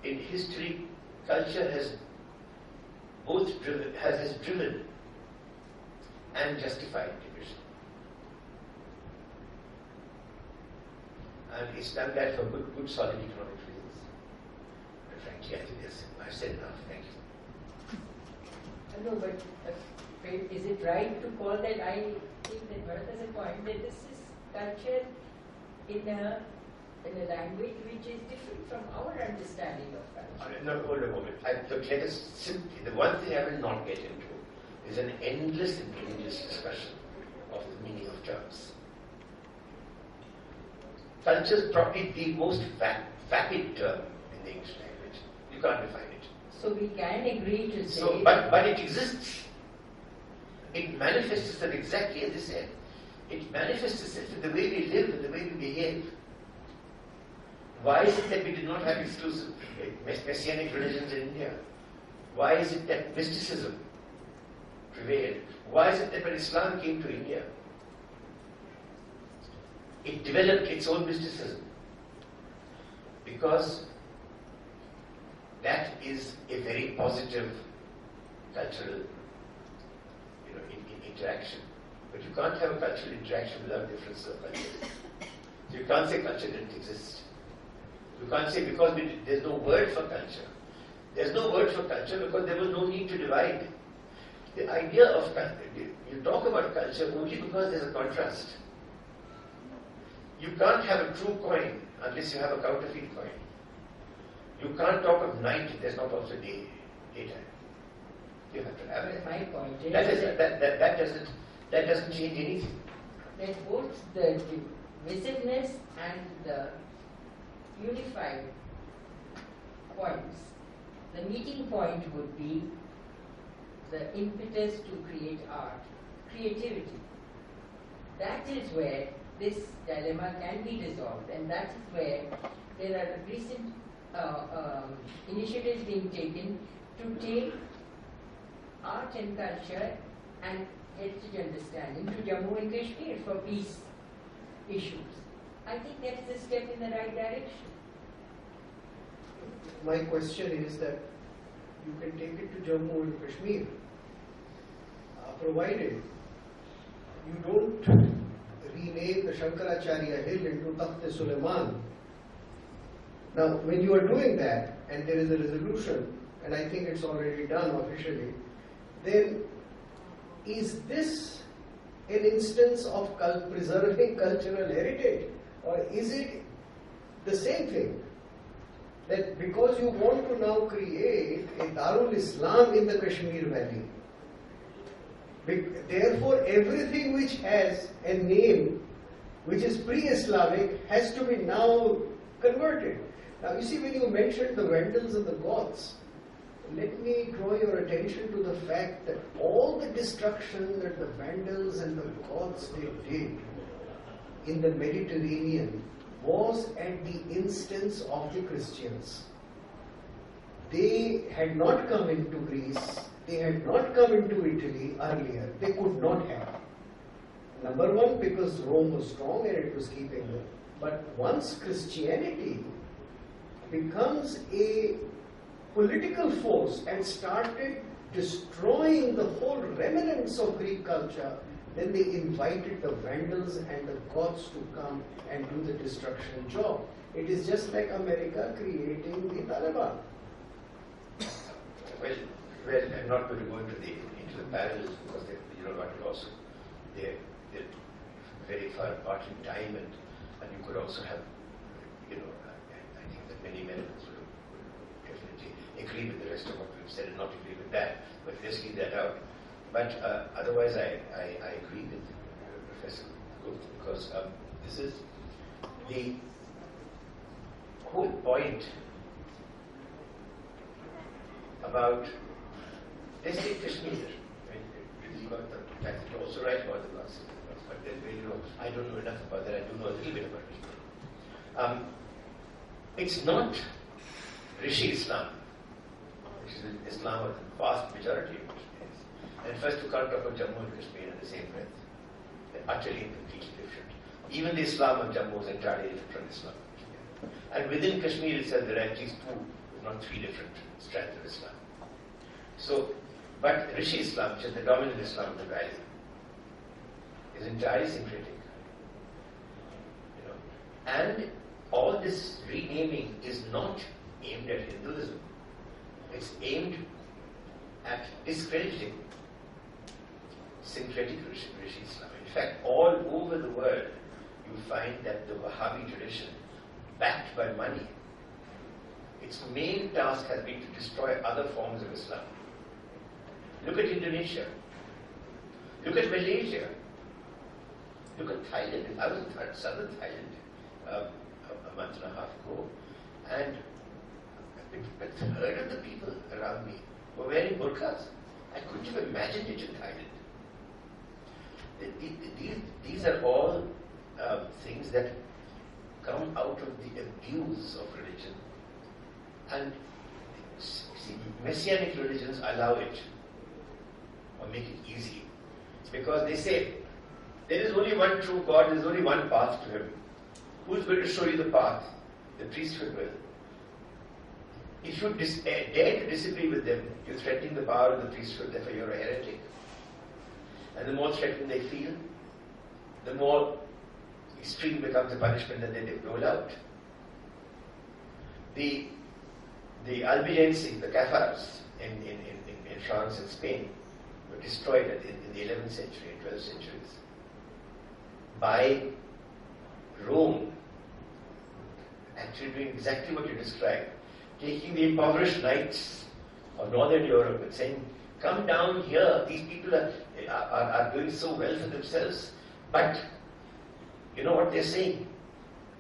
in history, culture has both driven and justified division. And it's done that for good solid economic reasons. But frankly, I think I've said enough. Thank you. No, but is it right to call that? I think that Bharat has a point that this is culture in a language which is different from our understanding of culture. No, hold a moment. The one thing I will not get into is an endless and meaningless discussion of the meaning of terms. Culture is probably the most vapid term in the English language. You can't define it. So we can agree to say. So, but it exists. It manifests itself exactly as I said. It manifests itself in the way we live and the way we behave. Why is it that we did not have exclusive messianic religions in India? Why is it that mysticism prevailed? Why is it that when Islam came to India, it developed its own mysticism? Because that is a very positive cultural interaction. But you can't have a cultural interaction without difference of culture. So you can't say culture didn't exist. You can't say because there's no word for culture. There's no word for culture because there was no need to divide. The idea of culture, you talk about culture only because there's a contrast. You can't have a true coin unless you have a counterfeit coin. You can't talk of night if there's not also daytime. You have to have it. My point is that doesn't change anything. That both the divisiveness and the unified points, the meeting point would be the impetus to create art, creativity. That is where this dilemma can be resolved, and that is where there are recent initiatives being taken to take art and culture and heritage understanding to Jammu and Kashmir for peace issues. I think that is a step in the right direction. My question is that you can take it to Jammu and Kashmir, provided you don't rename the Shankaracharya hill into Takht-e-Suleiman. Now, when you are doing that, and there is a resolution, and I think it's already done officially, then is this an instance of preserving cultural heritage? Or is it the same thing? That because you want to now create a Darul Islam in the Kashmir Valley, therefore everything which has a name which is pre-Islamic has to be now converted. Now you see, when you mentioned the Vandals and the Goths, let me draw your attention to the fact that all the destruction that the Vandals and the Goths did in the Mediterranean was at the instance of the Christians. They had not come into Greece, they had not come into Italy earlier, they could not have. Number one, because Rome was strong and it was keeping them. But once Christianity becomes a political force and started destroying the whole remnants of Greek culture, then they invited the Vandals and the Goths to come and do the destruction job. It is just like America creating the Taliban. Well, I'm not going to go into the parallels because they're very far apart in time, and you could also have, I think that many Americans would definitely agree with the rest of what we've said and not agree with that, but let's leave that out. But otherwise, I agree with Professor Gupta, because this is the whole point about, let's take Kashmir. You're also right about the last, but I don't know enough about that. I do know a little bit about Kashmir. It's not Rishi Islam, which is Islam of the vast majority of Kashmiris. And first, you can't talk about Jammu and Kashmir in the same breath. They're utterly and completely different. Even the Islam of Jammu is entirely different from Islam of Kashmir. And within Kashmir itself, there are at least two, if not three different strands of Islam. So, but Rishi Islam, which is the dominant Islam of the valley, is entirely syncretic. You know, and all this renaming is not aimed at Hinduism. It's aimed at discrediting syncretic Rishi Islam. In fact, all over the world, you find that the Wahhabi tradition, backed by money, its main task has been to destroy other forms of Islam. Look at Indonesia. Look at Malaysia. Look at Thailand. I was in southern Thailand a month and a half ago, and a third of the people around me were wearing burqas. I couldn't have imagined it in Thailand. These are all things that come out of the abuse of religion. And see, messianic religions allow it or make it easy. It's because they say there is only one true God, there is only one path to Him. Who's going to show you the path? The priesthood will. If you dare to disagree with them, you're threatening the power of the priesthood, therefore you're a heretic. And the more threatened they feel, the more extreme becomes the punishment that they dole out. The Albigenses, the Cathars in France and Spain, were destroyed in the 11th century and 12th centuries by Rome, actually doing exactly what you described, taking the impoverished knights of Northern Europe and saying, come down here, these people are doing so well for themselves. But you know what they're saying?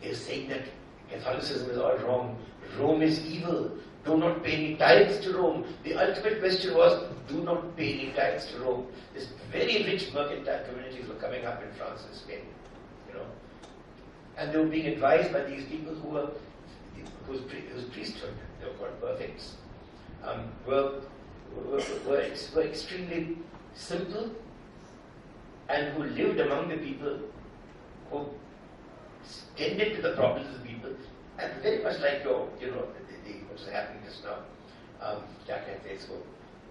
They're saying that Catholicism is all wrong, Rome is evil, do not pay any tithes to Rome. The ultimate question was, do not pay any tithes to Rome. These very rich mercantile communities were coming up in France and Spain, you know. And they were being advised by these people whose priesthood, they were called perfects, were extremely simple and who lived among the people, who tended to the problems of the people, and very much like what's happening just now,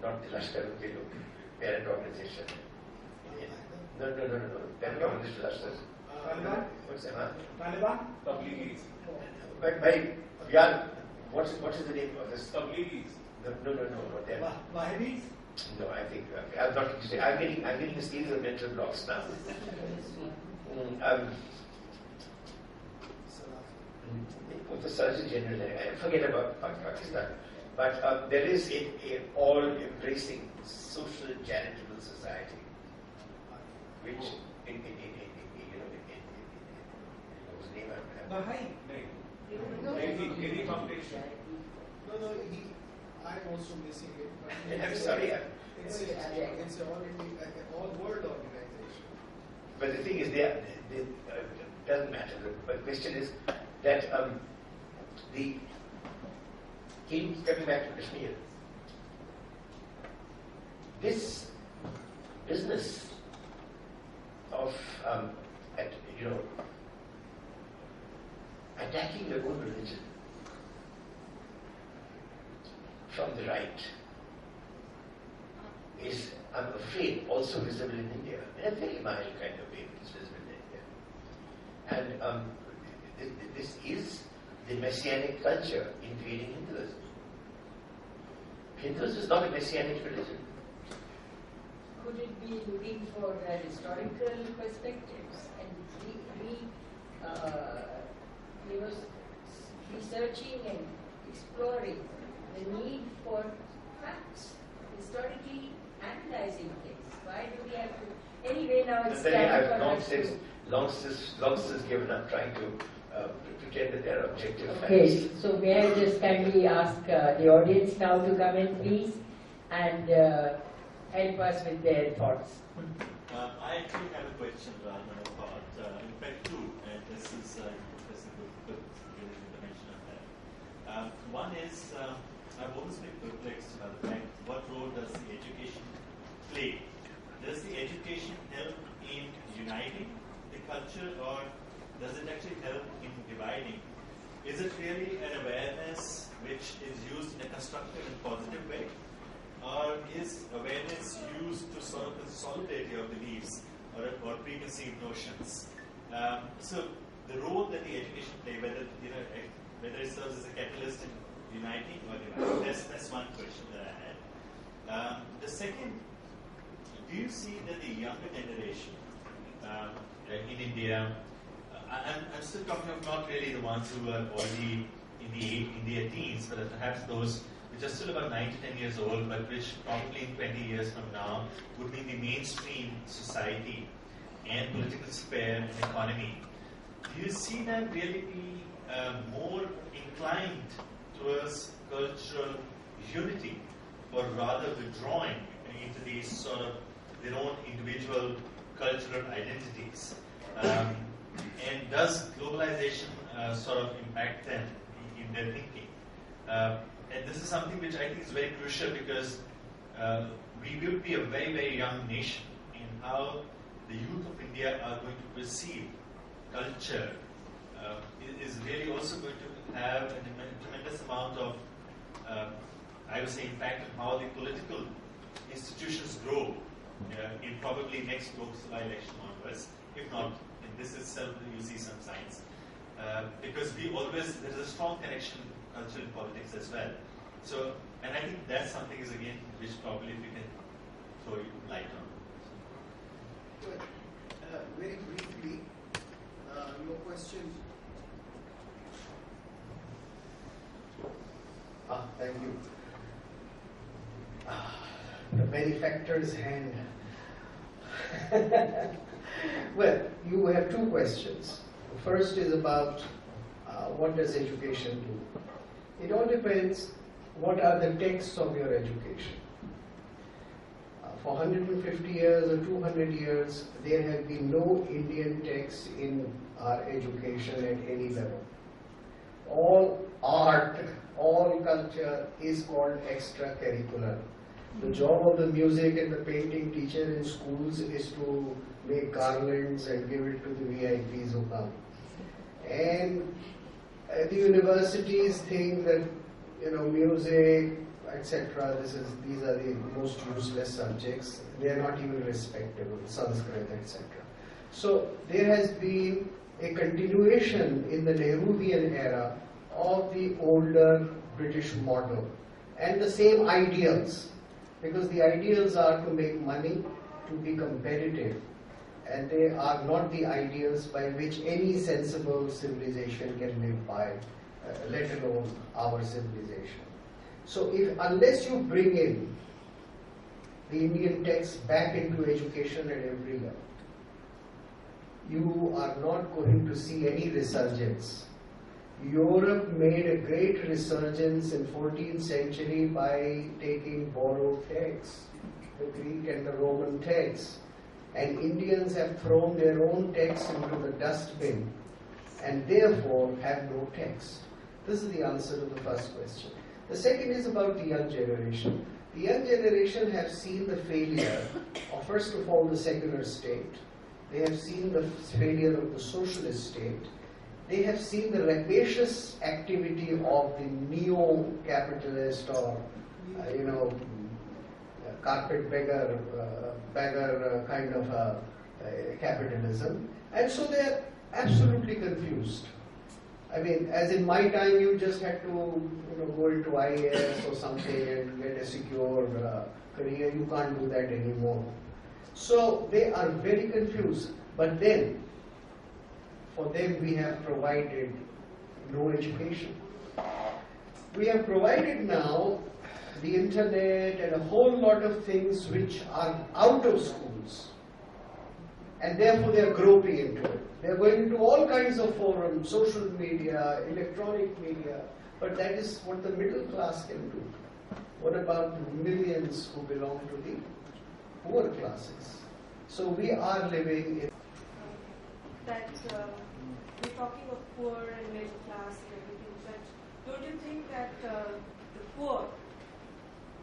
not the Lashkar, parent organization. No, parent organization Lashkar. What's that? Taliban? Tabligis. But what is the name of this? Tabligis. No, not them. Wahhabis? No, I think I'm not going to say. I'm getting a series of mental blocks now. The Surgeon General, I forget about Pakistan, but there is an all-embracing social charitable society, which whose name Any foundation. No, I'm also missing it. I'm sorry. It's an all world organization. But the thing is, it doesn't matter. But the question is that coming back to Kashmir, this business of attacking their own religion from the right is, I'm afraid, also visible in India in a very mild kind of way. It's visible in India, and this is the messianic culture invading Hinduism. Hinduism is not a messianic religion. Could it be looking for historical perspectives and researching and exploring the need for facts, historically analyzing things? Why do we have to? Anyway, now it's time I've for us long since given up trying to pretend that they're objective facts. Okay, so may I just kindly ask the audience now to come in, please, and help us with their thoughts. I actually have a question, Rahman, about, in fact, two, and this is a good dimension of that. One is, I've always been perplexed by the fact, what role does the education play? Does the education help in uniting the culture, or does it actually help in dividing? is it really an awareness which is used in a constructive and positive way? Or is awareness used to sort of consolidate your beliefs or preconceived notions? So the role that the education play, whether it serves as a catalyst in uniting or dividing, that's one question that I had. The second, do you see that the younger generation in India, I'm still talking of not really the ones who are already in their teens, but perhaps those which are still about 9 to 10 years old, but which probably in 20 years from now would be in the mainstream society and political sphere and economy. Do you see them really be more inclined towards cultural unity, or rather withdrawing into these sort of their own individual cultural identities? And does globalization sort of impact them in their thinking? And this is something which I think is very crucial, because we will be a very, very young nation, and how the youth of India are going to perceive culture is really also going to have a tremendous amount of, I would say, impact on how the political institutions grow in probably next Lok Sabha election onwards. If not, in this itself, you see some signs. Because there is a strong connection culture and politics as well. So, and I think that's something is again which probably we can throw light on. Good. Very briefly, your question. Thank you. The benefactor's hand. Well, you have two questions. The first is about what does education do? It all depends what are the texts of your education. For 150 years or 200 years, there have been no Indian texts in our education at any level. All art, all culture is called extracurricular. The job of the music and the painting teacher in schools is to make garlands and give it to the VIPs who come. And the universities think that music, etc. These are the most useless subjects. They are not even respectable. Sanskrit, etc. So there has been a continuation in the Nehruvian era of the older British model and the same ideals, because the ideals are to make money, to be competitive, and they are not the ideals by which any sensible civilization can live by, let alone our civilization. So unless you bring in the Indian text back into education at every level, you are not going to see any resurgence. Europe made a great resurgence in 14th century by taking borrowed texts, the Greek and the Roman texts. And Indians have thrown their own texts into the dustbin and therefore have no text. This is the answer to the first question. The second is about the young generation. The young generation have seen the failure of, first of all, the secular state. They have seen the failure of the socialist state. They have seen the rapacious activity of the neo-capitalist or, carpet beggar kind of capitalism. And so they are absolutely confused. I mean, as in my time, you just had to go into IAS or something and get a secure career. You can't do that anymore. So they are very confused. But then, for them, we have provided no education. We have provided now the internet and a whole lot of things which are out of schools. And therefore they are groping into it. They are going into all kinds of forums, social media, electronic media, but that is what the middle class can do. What about the millions who belong to the poor classes? So we are living in that we're talking of poor and middle class and everything, but don't you think that the poor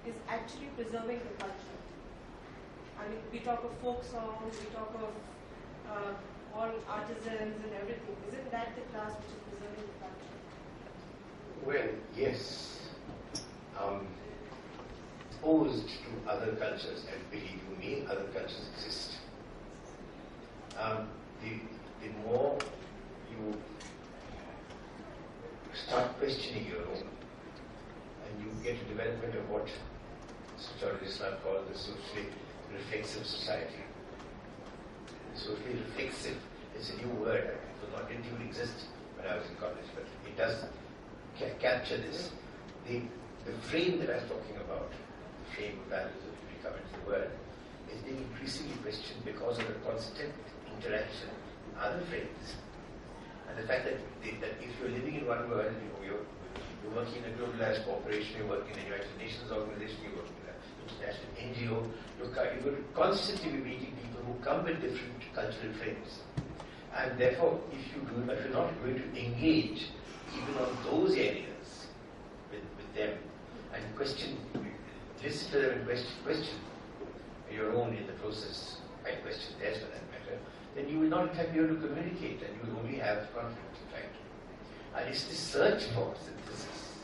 is actually preserving the culture? I mean, we talk of folk songs, we talk of all artisans and everything. Isn't that the class which is preserving the culture? yes, exposed to other cultures, and believe you me, other cultures exist. The more you start questioning your own, and you get a development of what sociologists now call the socially reflexive society. Socially reflexive is a new word. It didn't even exist when I was in college, but it does capture this. The frame that I was talking about, the frame of values that we come into the world, is being increasingly questioned because of the constant interaction with other frames. And the fact that if you're living in one world, you're working in a globalized corporation, you're working in a United Nations organization, you're working in an international NGO, you're going to constantly be meeting people who come with different cultural frames. And therefore, if you're not going to engage even on those areas with them and question, listen to them and question your own in the process, and question theirs for that matter, then you will not in fact be able to communicate, and you will only have conflict, in fact. And it's this search for synthesis,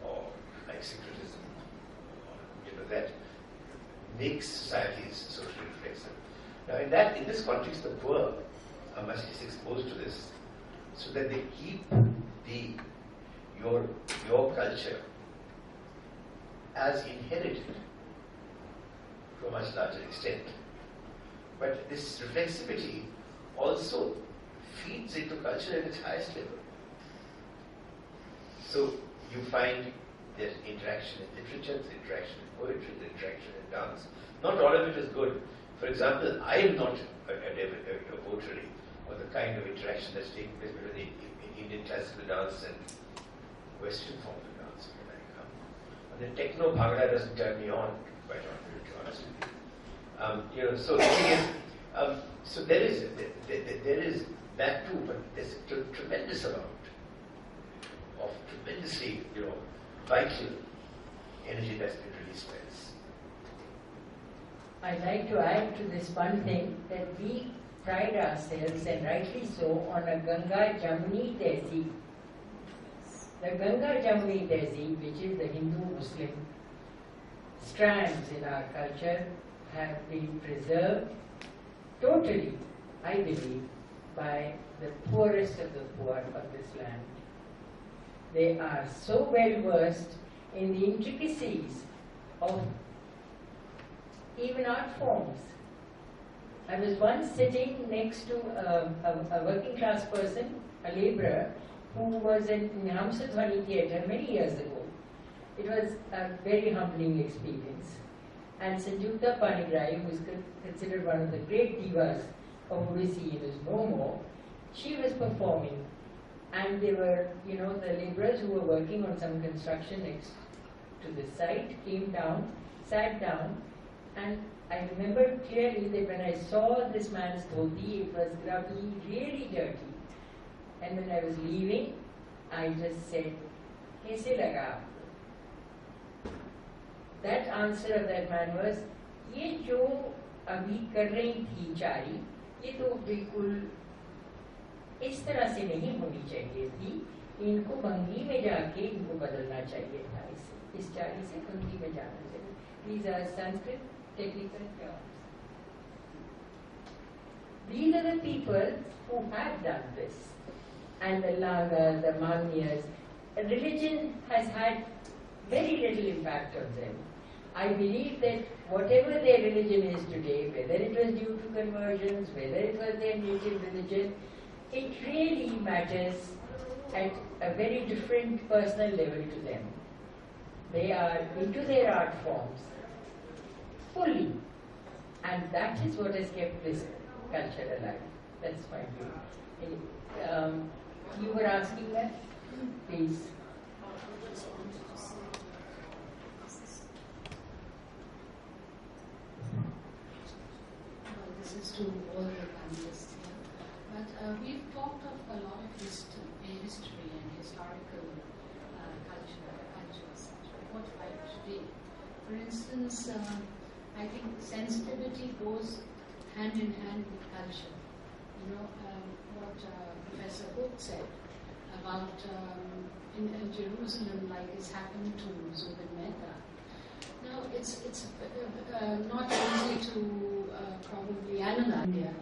or like syncretism, or that makes societies socially reflexive. Now in this context, the poor are much less exposed to this, so that they keep your culture as inherited to a much larger extent. But this reflexivity also feeds into culture at its highest level. So you find there's interaction in literature, there's interaction in poetry, there's interaction in dance. Not all of it is good. For example, I am not a votary of the kind of interaction that's taking place between Indian classical dance and Western forms of dance in America. And the techno bhangra doesn't turn me on, quite honestly. So the thing is, so there is that too, but there's a tremendous amount of tremendously, vital energy that's been released by this. I'd like to add to this one thing, that we pride ourselves, and rightly so, on a Ganga Jamuni Tehzeeb. The Ganga Jamuni Tehzeeb, which is the Hindu-Muslim strands in our culture, have been preserved totally, I believe, by the poorest of the poor of this land. They are so well versed in the intricacies of even art forms. I was once sitting next to a working class person, a labourer, who was in Hamsadhwani theatre many years ago. It was a very humbling experience. And Sanjukta Panigrahi, who is considered one of the great divas of Odissi and is no more, she was performing. And they were, the labourers who were working on some construction next to the site came down, sat down, and I remember clearly that when I saw this man's dhoti, it was grubby, really dirty. And when I was leaving, I just said, "Kaise laga aapko?" That answer of that man was, "ये जो अभी कर रही थी चारी, ये तो बिल्कुल इस तरह से नहीं होनी चाहिए थी. इनको भंगी में जाके इनको बदलना चाहिए था. इस चारी से भंगी में जाना चाहिए." These are Sanskrit technical terms. These are the people who have done this. And the Langas, the Magnyas, religion has had very little impact on them. I believe that whatever their religion is today, whether it was due to conversions, whether it was their native religion, it really matters at a very different personal level to them. They are into their art forms fully, and that is what has kept this culture alive. That's my view. You were asking that? Please. Well, this is to all the panelists here. But we've talked of a lot of history and historical cultures. What about today? For instance, I think sensitivity goes hand in hand with culture. What Professor Hook said, about in Jerusalem, like it's happened to Zubin Mehta. Now, it's not easy to probably analyze India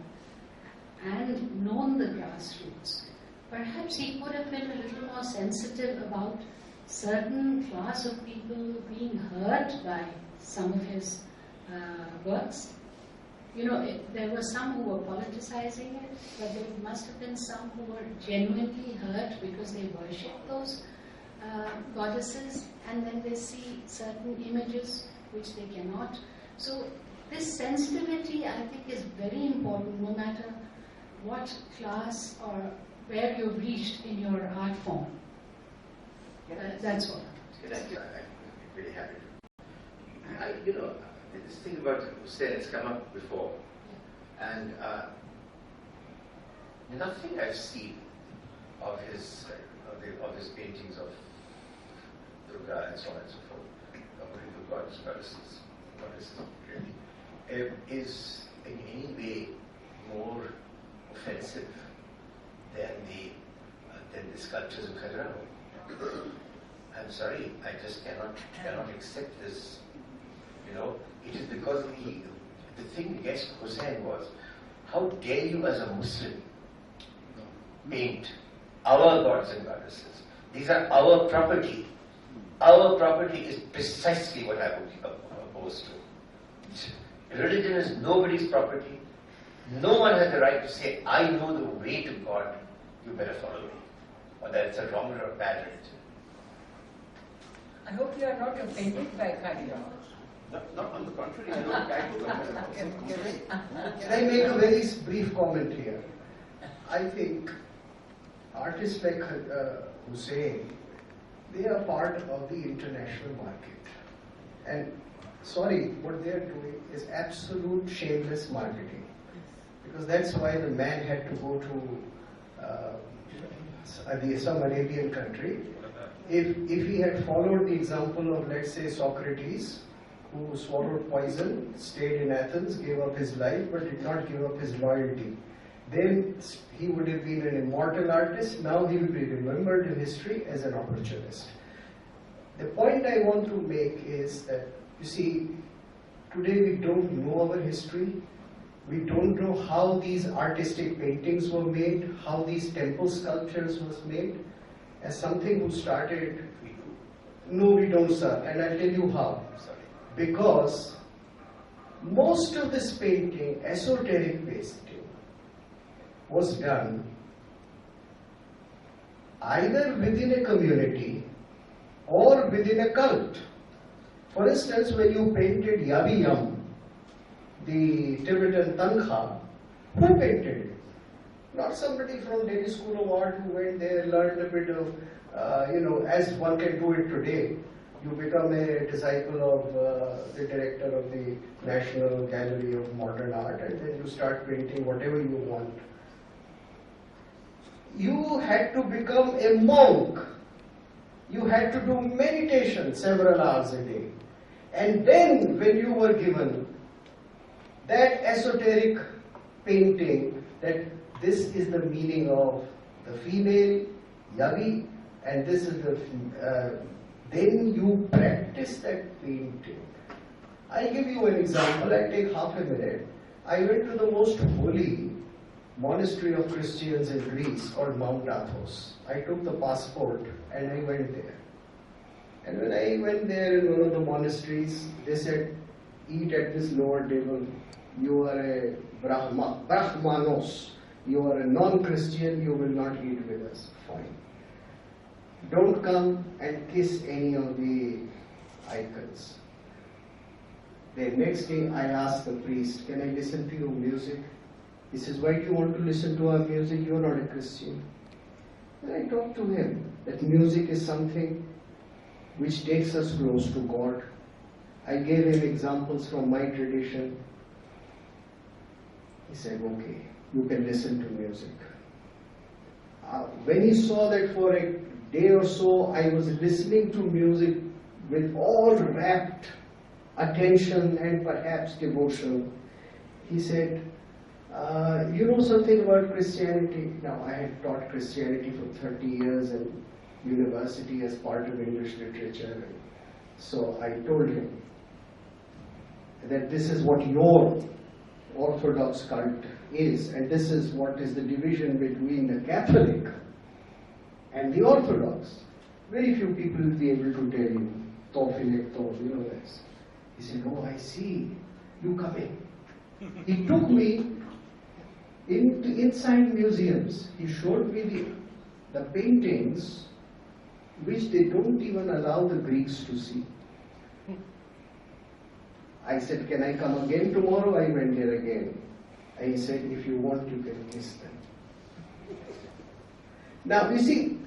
and known the grassroots. Perhaps he could have been a little more sensitive about certain class of people being hurt by some of his works. You know, there were some who were politicizing it, but there must have been some who were genuinely hurt because they worship those goddesses, and then they see certain images which they cannot. So this sensitivity, I think, is very important, no matter what class or where you've reached in your art form. That's all. I'm very happy. This thing about Hussein has come up before, and nothing I've seen of his paintings of Durga and so on and so forth, of the goddesses really, is in any way more offensive than the sculptures of Khajuraho. I'm sorry, I just cannot accept this. It is because the thing against Hussein was, how dare you as a Muslim paint our gods and goddesses? These are our property. Our property is precisely what I would be opposed to. Religion is nobody's property. No one has the right to say, I know the way to God, you better follow me. Or that's a wrong or a bad religion. I hope you are not offended by Khajuraho. Not on the contrary, I don't like it. Can I make a very brief comment here? I think artists like Hussein, they are part of the international market. And sorry, what they are doing is absolute shameless marketing. Because that's why the man had to go to some Arabian country. If he had followed the example of, let's say, Socrates, who swallowed poison, stayed in Athens, gave up his life, but did not give up his loyalty, then he would have been an immortal artist. Now he will be remembered in history as an opportunist. The point I want to make is that, you see, today we don't know our history. We don't know how these artistic paintings were made, how these temple sculptures was made. As something who started, no, we don't, sir, and I'll tell you how. Because most of this painting, esoteric painting, was done either within a community or within a cult. For instance, when you painted Yaviyam, the Tibetan Tangha, who painted it? Not somebody from Delhi School of Art who went there, learned a bit of, as one can do it today. You become a disciple of the director of the National Gallery of Modern Art, and then you start painting whatever you want. You had to become a monk. You had to do meditation several hours a day. And then when you were given that esoteric painting, that this is the meaning of the female, Yavi, and this is the, then you practice that painting. I'll give you an example, I'll take half a minute. I went to the most holy monastery of Christians in Greece called Mount Athos. I took the passport and I went there. And when I went there in one of the monasteries, they said, eat at this lower table. You are a Brahmanos. You are a non-Christian, you will not eat with us. Fine. Don't come and kiss any of the icons. The next day I asked the priest, can I listen to your music? He says, why do you want to listen to our music? You are not a Christian. And I talked to him that music is something which takes us close to God. I gave him examples from my tradition. He said, okay, you can listen to music. When he saw that for a day or so I was listening to music with all rapt attention and perhaps devotion, he said, You know something about Christianity? Now, I had taught Christianity for 30 years in university as part of English literature. So I told him that this is what your Orthodox cult is, and this is what is the division between the Catholic and the Orthodox. Very few people will be able to tell you, you know this. He said, oh, I see, you come in. He took me inside museums. He showed me the paintings which they don't even allow the Greeks to see. I said, can I come again tomorrow? I went there again. And he said, if you want, you can kiss them. Now, you see,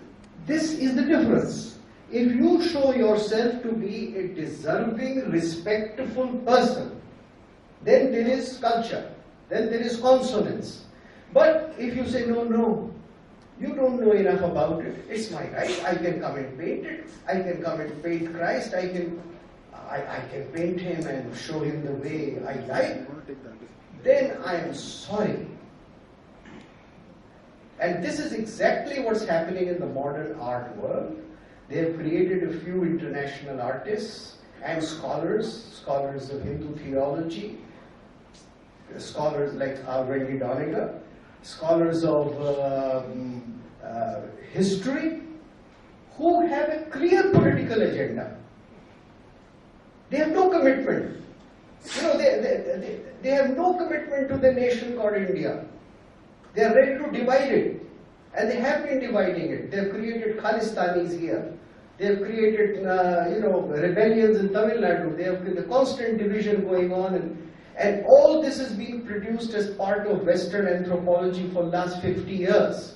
this is the difference. If you show yourself to be a deserving, respectful person, then there is culture, then there is consonance. But if you say, no, you don't know enough about it, it's my right, I can come and paint it, I can come and paint Christ, I can paint him and show him the way I like, then I am sorry. And this is exactly what's happening in the modern art world. They have created a few international artists and scholars of Hindu theology, scholars like Wendy Doniger, scholars of history, who have a clear political agenda. They have no commitment. You know, they have no commitment to the nation called India. They are ready to divide it. And they have been dividing it. They have created Khalistanis here. They have created, rebellions in Tamil Nadu. They have the constant division going on. And all this is being produced as part of Western anthropology for the last 50 years.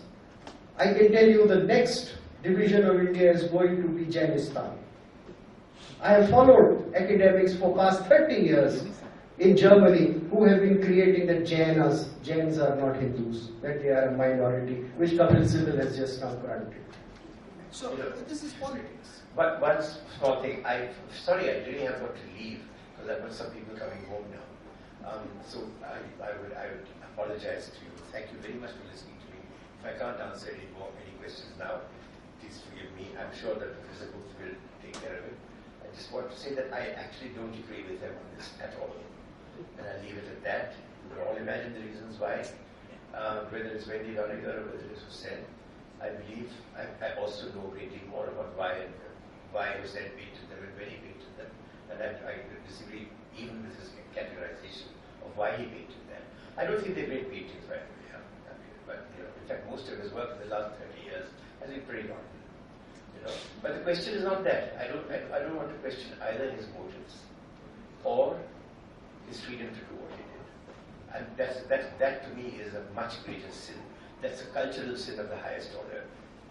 I can tell you the next division of India is going to be Jainistan. I have followed academics for past 30 years in Germany who have been creating the Jainas. Jains are not Hindus, that they are a minority, which Kapil Sibal has just now granted. So, this is politics. But one small thing, I really have got to leave because I've got some people coming home now. So I would apologize to you. Thank you very much for listening to me. If I can't answer any questions now, please forgive me. I'm sure that Professor Gupta will take care of it. I just want to say that I actually don't agree with him on this at all. And I'll leave it at that. You can all imagine the reasons why, whether it's Wendy Doniger or whether it's Hussain. I believe I also know a great deal more about why Hussain painted them and when he painted them. And I disagree even with his categorization of why he painted them. I don't think they're great paintings, by the way. But in fact, most of his work in the last 30 years has been pretty ordinary. But the question is not that. I don't want to question either his motives or his freedom to do what he did. And that to me is a much greater sin. That's a cultural sin of the highest order.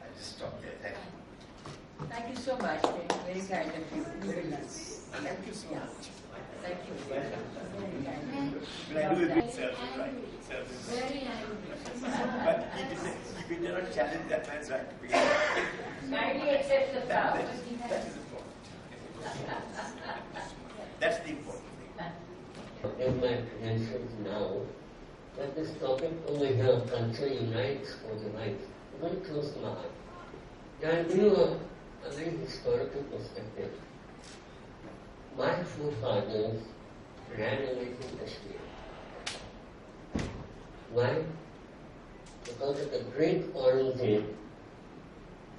I'll just stop there. Thank you. Thank you so much. Very kind of you. Very nice. Thank you so much. Thank you. Very kind. But I do it with self-right. Very angry. But we did not challenge that man's right to begin with. Kindly accept the flower. That is important. That's the important thing. In my credentials now, that this topic over here, culture unites or divides, is very close to my heart. I'll give you a very historical perspective. My forefathers ran away from Kashmir. Why? Because of the great Aurangzeb,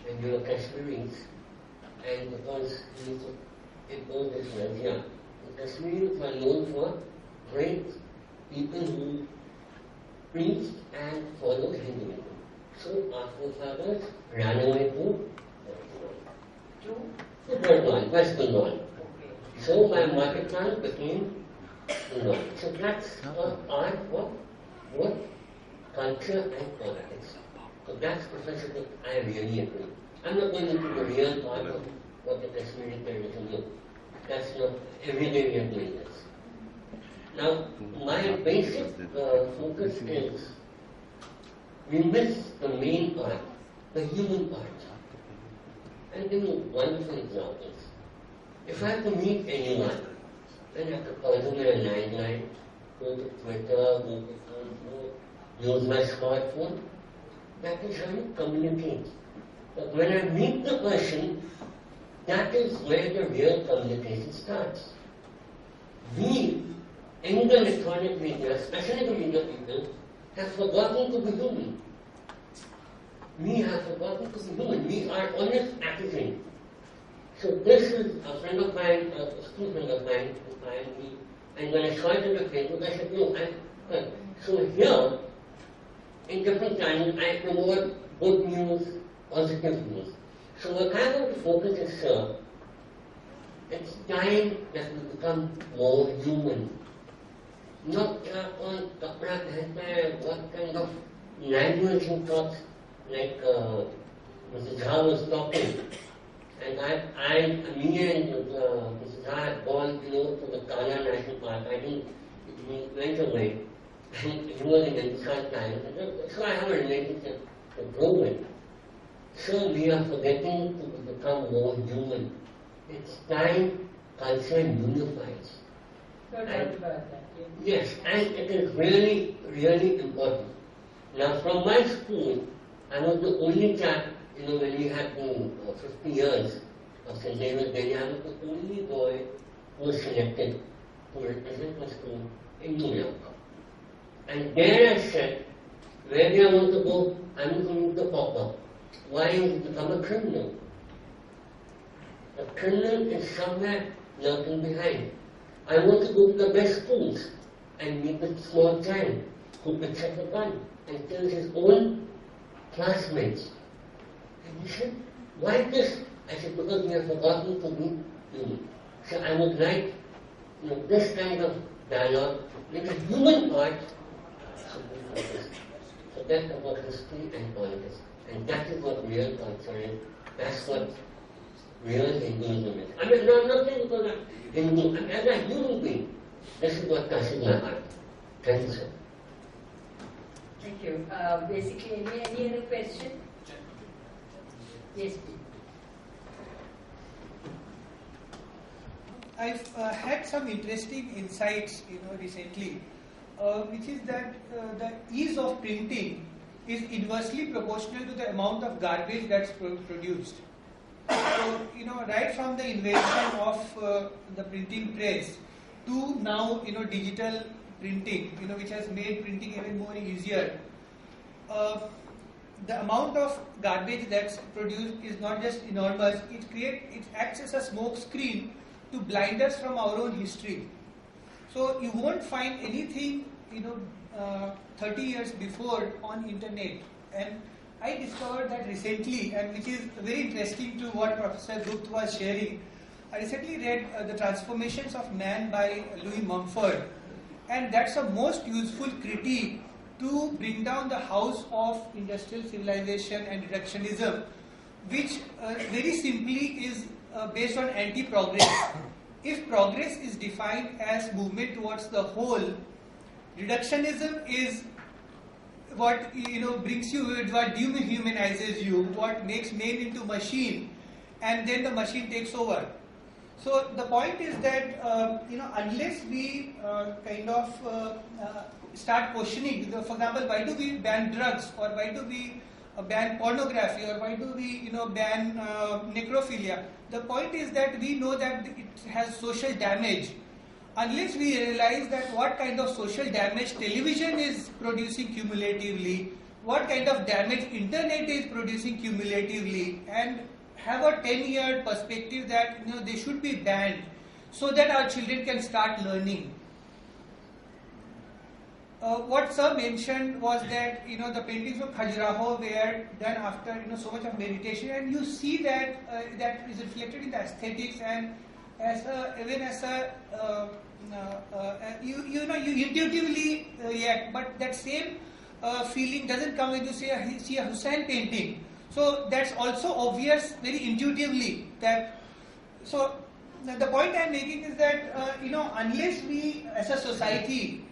and they were Kashmiris, and because he used to impose this razia. The Kashmiris were known for great people who preached and followed Hinduism. So our forefathers ran away to West Bengal. So my mother tongue became Bengal. So that's art for both culture and politics. So that's Professor Cook, I really agree. I'm not going into the real part of what the Kashmiri tradition is. That's not every day we are doing this. Now, my basic focus is we miss the main part, the human part. I'll give you wonderful examples. If I have to meet anyone, then I have to call them in a landline, go to Twitter, go to Facebook, use my smartphone. That is how you communicate. But when I meet the person, that is where the real communication starts. We, in the electronic media, especially the media people, have forgotten to be human. We have forgotten to be human. We are honest packaging. So this is a friend of mine, a school friend of mine, and when I saw it in the Facebook, I said, no, so here, in different channels, I promote good news, positive news. So what I want to focus is, sir, it's time that we become more human. Not on what kind of language he talks, like Mr. Jha was talking. And me and Mr. Jha had gone, to the Kala National Park. I think he went away. He was in the time. So I have a relationship to grow with. So we are forgetting to become more human. It's time culture unifies. No doubt about that. Yes, and it is really, really important. Now, from my school, I was the only chap, when we had 50 years of St. David's Day, I was the only boy who was selected to represent the school in New York. And there I said, where do I want to go? I'm going to Papa. Why has it become a criminal? A criminal is somewhere lurking behind. I want to go to the best schools and meet a small child who picks up a gun and kills his own classmates. And he said, why this? I said, because we have forgotten to be human. So I would like this kind of dialogue with a human part. So that's about history and politics. And that is what real culture is. That's what real Hinduism is. I mean, no, I'm not saying because I'm Hindu. I'm as a human being. This is what touches my heart. Thank you, sir. Thank you. Basically, any other question? Yes, please. I've had some interesting insights, recently, which is that the ease of printing is inversely proportional to the amount of garbage that's produced. So, right from the invention of the printing press to now, digital printing, which has made printing even more easier. The amount of garbage that's produced is not just enormous, it acts as a smoke screen to blind us from our own history. So you won't find anything, 30 years before on internet. And I discovered that recently, and which is very interesting to what Professor Gupta was sharing. I recently read The Transformations of Man by Louis Mumford, and that's a most useful critique to bring down the house of industrial civilization and reductionism, which very simply is based on anti-progress. If progress is defined as movement towards the whole, reductionism is what brings you, what dehumanizes you, what makes man into machine, and then the machine takes over. So the point is that unless we start questioning, for example, why do we ban drugs, or why do we ban pornography, or why do we ban necrophilia? The point is that we know that it has social damage. Unless we realize that what kind of social damage television is producing cumulatively, what kind of damage internet is producing cumulatively, and have a 10-year perspective that they should be banned so that our children can start learning. What Sir mentioned was that the paintings of Khajuraho were done after so much of meditation, and you see that that is reflected in the aesthetics, and you intuitively react, but that same feeling doesn't come when you see a Hussain painting. So that's also obvious very intuitively. So the point I'm making is that unless we as a society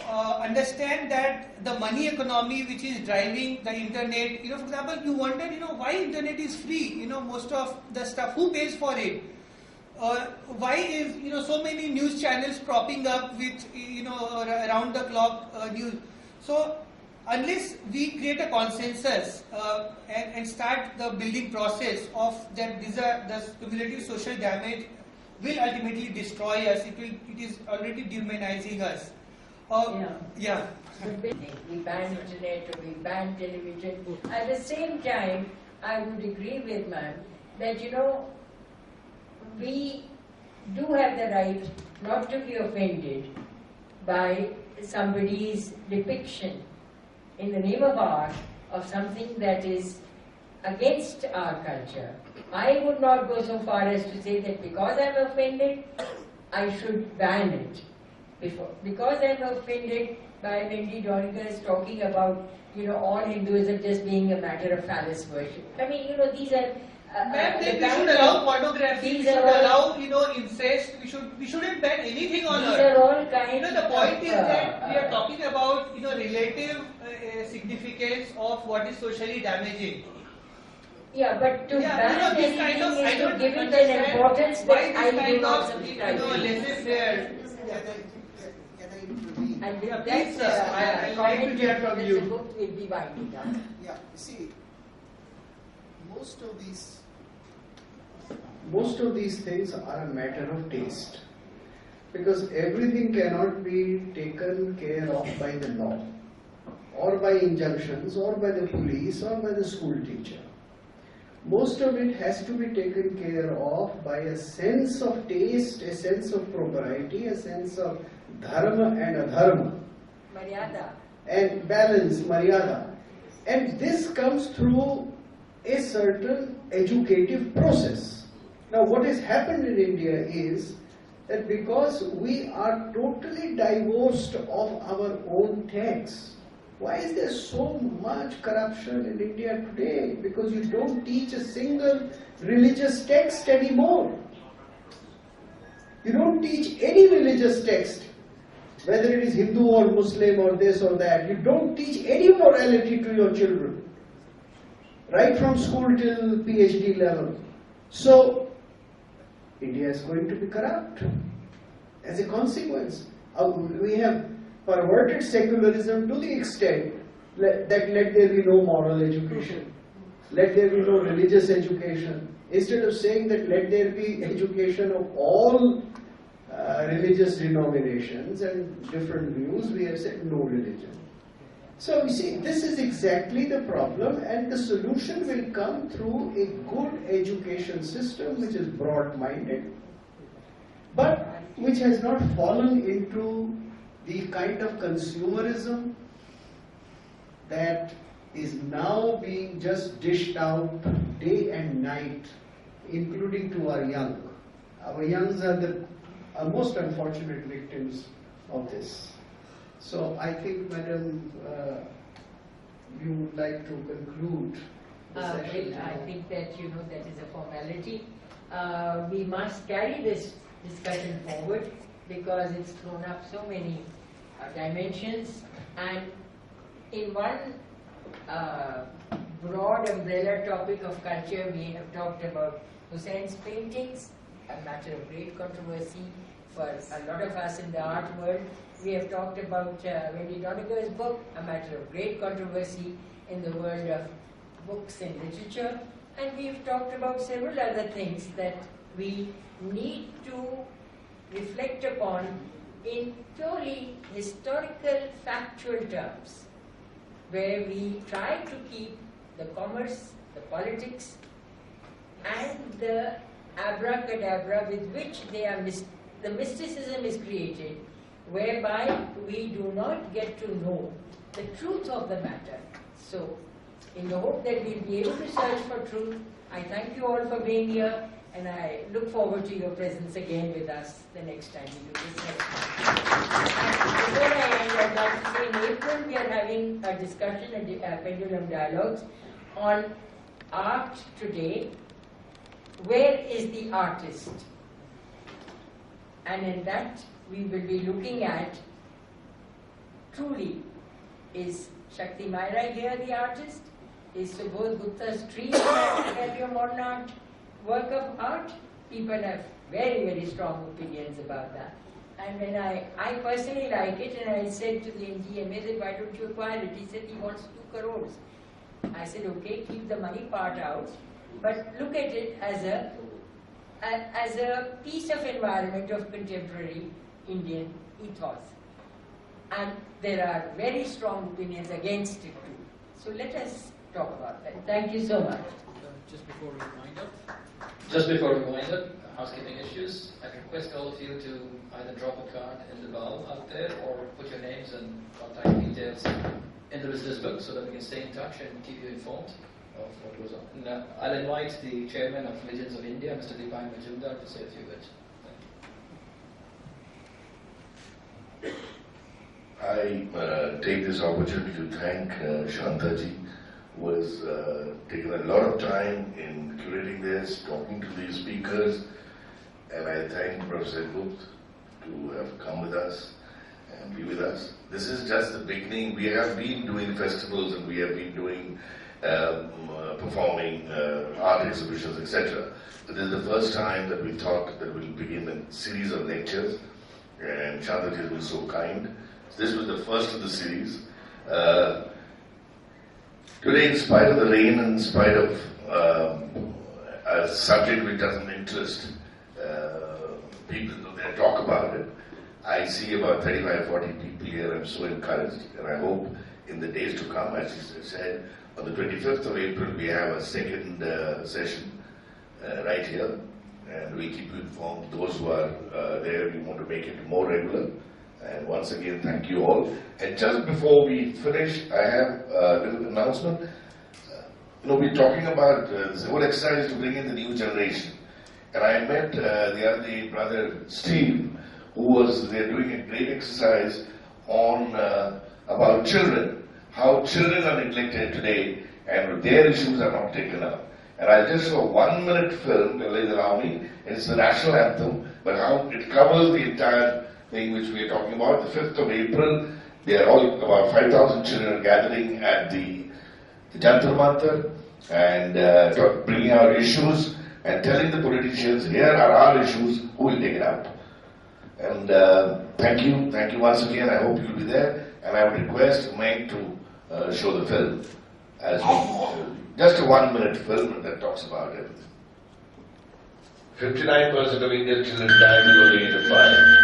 understand that the money economy which is driving the internet, for example, you wonder why internet is free, most of the stuff, who pays for it? Why is so many news channels propping up with around the clock news? So unless we create a consensus and start the building process of that, the cumulative social damage will ultimately destroy us. It is already dehumanizing us. Yeah. We ban internet or we ban television. At the same time, I would agree with ma'am that we do have the right not to be offended by somebody's depiction in the name of art of something that is against our culture. I would not go so far as to say that because I am offended, I should ban it. Because I am offended by Wendy Doniger's talking about, all Hinduism just being a matter of phallus worship. I mean, these are... Ma'am, then we should allow pornography, we should allow, incest, we shouldn't ban anything on These earth. are all kinds The point is that we are talking about, relative significance of what is socially damaging. Yeah, but to ban this kind anything of, I is to don't give it an understand importance why that I this do kind not of, subscribe to. laissez-faire. And with that, Please, I'd like to hear from you. The book will be winding down. Yeah, see, most of these things are a matter of taste, because everything cannot be taken care of by the law, or by injunctions, or by the police, or by the school teacher. Most of it has to be taken care of by a sense of taste, a sense of propriety, a sense of dharma and adharma. Maryada. And balance, maryada. And this comes through a certain educative process. Now, what has happened in India is that because we are totally divorced of our own texts, why is there so much corruption in India today? Because you don't teach a single religious text anymore. You don't teach any religious text, whether it is Hindu or Muslim or this or that. You don't teach any morality to your children, right from school till PhD level. So, India is going to be corrupt as a consequence. We have perverted secularism to the extent that let there be no moral education, let there be no religious education. Instead of saying that let there be education of all religious denominations and different views, we have said no religion. So you see, this is exactly the problem, and the solution will come through a good education system which is broad-minded, but which has not fallen into the kind of consumerism that is now being just dished out day and night, including to our young. Our youngs are the most unfortunate victims of this. So I think, Madam, you would like to conclude the session. Well, I think that that is a formality. We must carry this discussion forward because it's thrown up so many dimensions, and in one broad umbrella topic of culture, we have talked about Hussein's paintings, a matter of great controversy for a lot of us in the art world. We have talked about Wendy Doniger's book, a matter of great controversy in the world of books and literature, and we have talked about several other things that we need to reflect upon in purely historical, factual terms, where we try to keep the commerce, the politics, and the abracadabra with which they are the mysticism is created, whereby we do not get to know the truth of the matter. So, in the hope that we'll be able to search for truth, I thank you all for being here, and I look forward to your presence again with us the next time we do this session. Before I end, I'd like to say in April we are having a discussion at Pendulum Dialogues on art today. Where is the artist? And in that we will be looking at, truly, is Shakti Myra here the artist? Is Subodh Gupta's tree a modern art work of art? People have very, very strong opinions about that. And when I personally like it, and I said to the NGMA that why don't you acquire it? He said he wants 2 crores. I said, okay, keep the money part out, but look at it as a piece of environment of contemporary Indian ethos. And there are very strong opinions against it too. So let us talk about that. Thank you so much. Just before we wind up, housekeeping issues, I request all of you to either drop a card in the bowl out there or put your names and contact details in the visitors book so that we can stay in touch and keep you informed of what goes on. And, I'll invite the chairman of Legends of India, Mr. Deepak Majumdar, to say a few words. I take this opportunity to thank Shantaji, who has taken a lot of time in curating this, talking to these speakers, and I thank Professor Gupta to have come with us and be with us. This is just the beginning. We have been doing festivals and we have been doing performing art exhibitions, etc. But this is the first time that we thought that we'll begin a series of lectures, and Shantaji has been so kind. This was the first of the series. Today, in spite of the rain and in spite of a subject which doesn't interest people, though they talk about it, I see about 35, 40 people here. I'm so encouraged, and I hope in the days to come, as you said, on the 25th of April, we have a second session right here, and we keep you informed. Those who are there, we want to make it more regular. And once again, thank you all. And just before we finish, I have a little announcement. We're talking about this whole exercise to bring in the new generation. And I met the other day brother Steve, who was there doing a great exercise on about children, how children are neglected today and their issues are not taken up. And I just saw a 1-minute film, please allow me, it's the national anthem, but how it covers the entire thing which we are talking about. The 5th of April, they are all, about 5,000 children are gathering at the Jantar Mantar and bringing out issues and telling the politicians, here are our issues, who will take it up. And thank you once again. I hope you'll be there. And I would request Mike to show the film. As just a 1-minute film that talks about everything. 59% of Indian children die below the age of 5.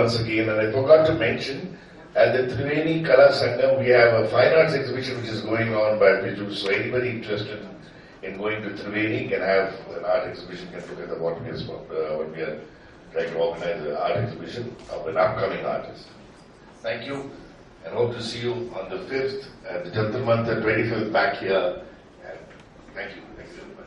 once again, and I forgot to mention, at the Triveni Kala Sangam, we have a fine arts exhibition which is going on by Pendulum. So anybody interested in going to Triveni can have an art exhibition, can look at what we are trying to organize an art exhibition of an upcoming artist. Thank you, and hope to see you on the 5th, and the Jantar Mantar 25th back here. And thank you. Thank you.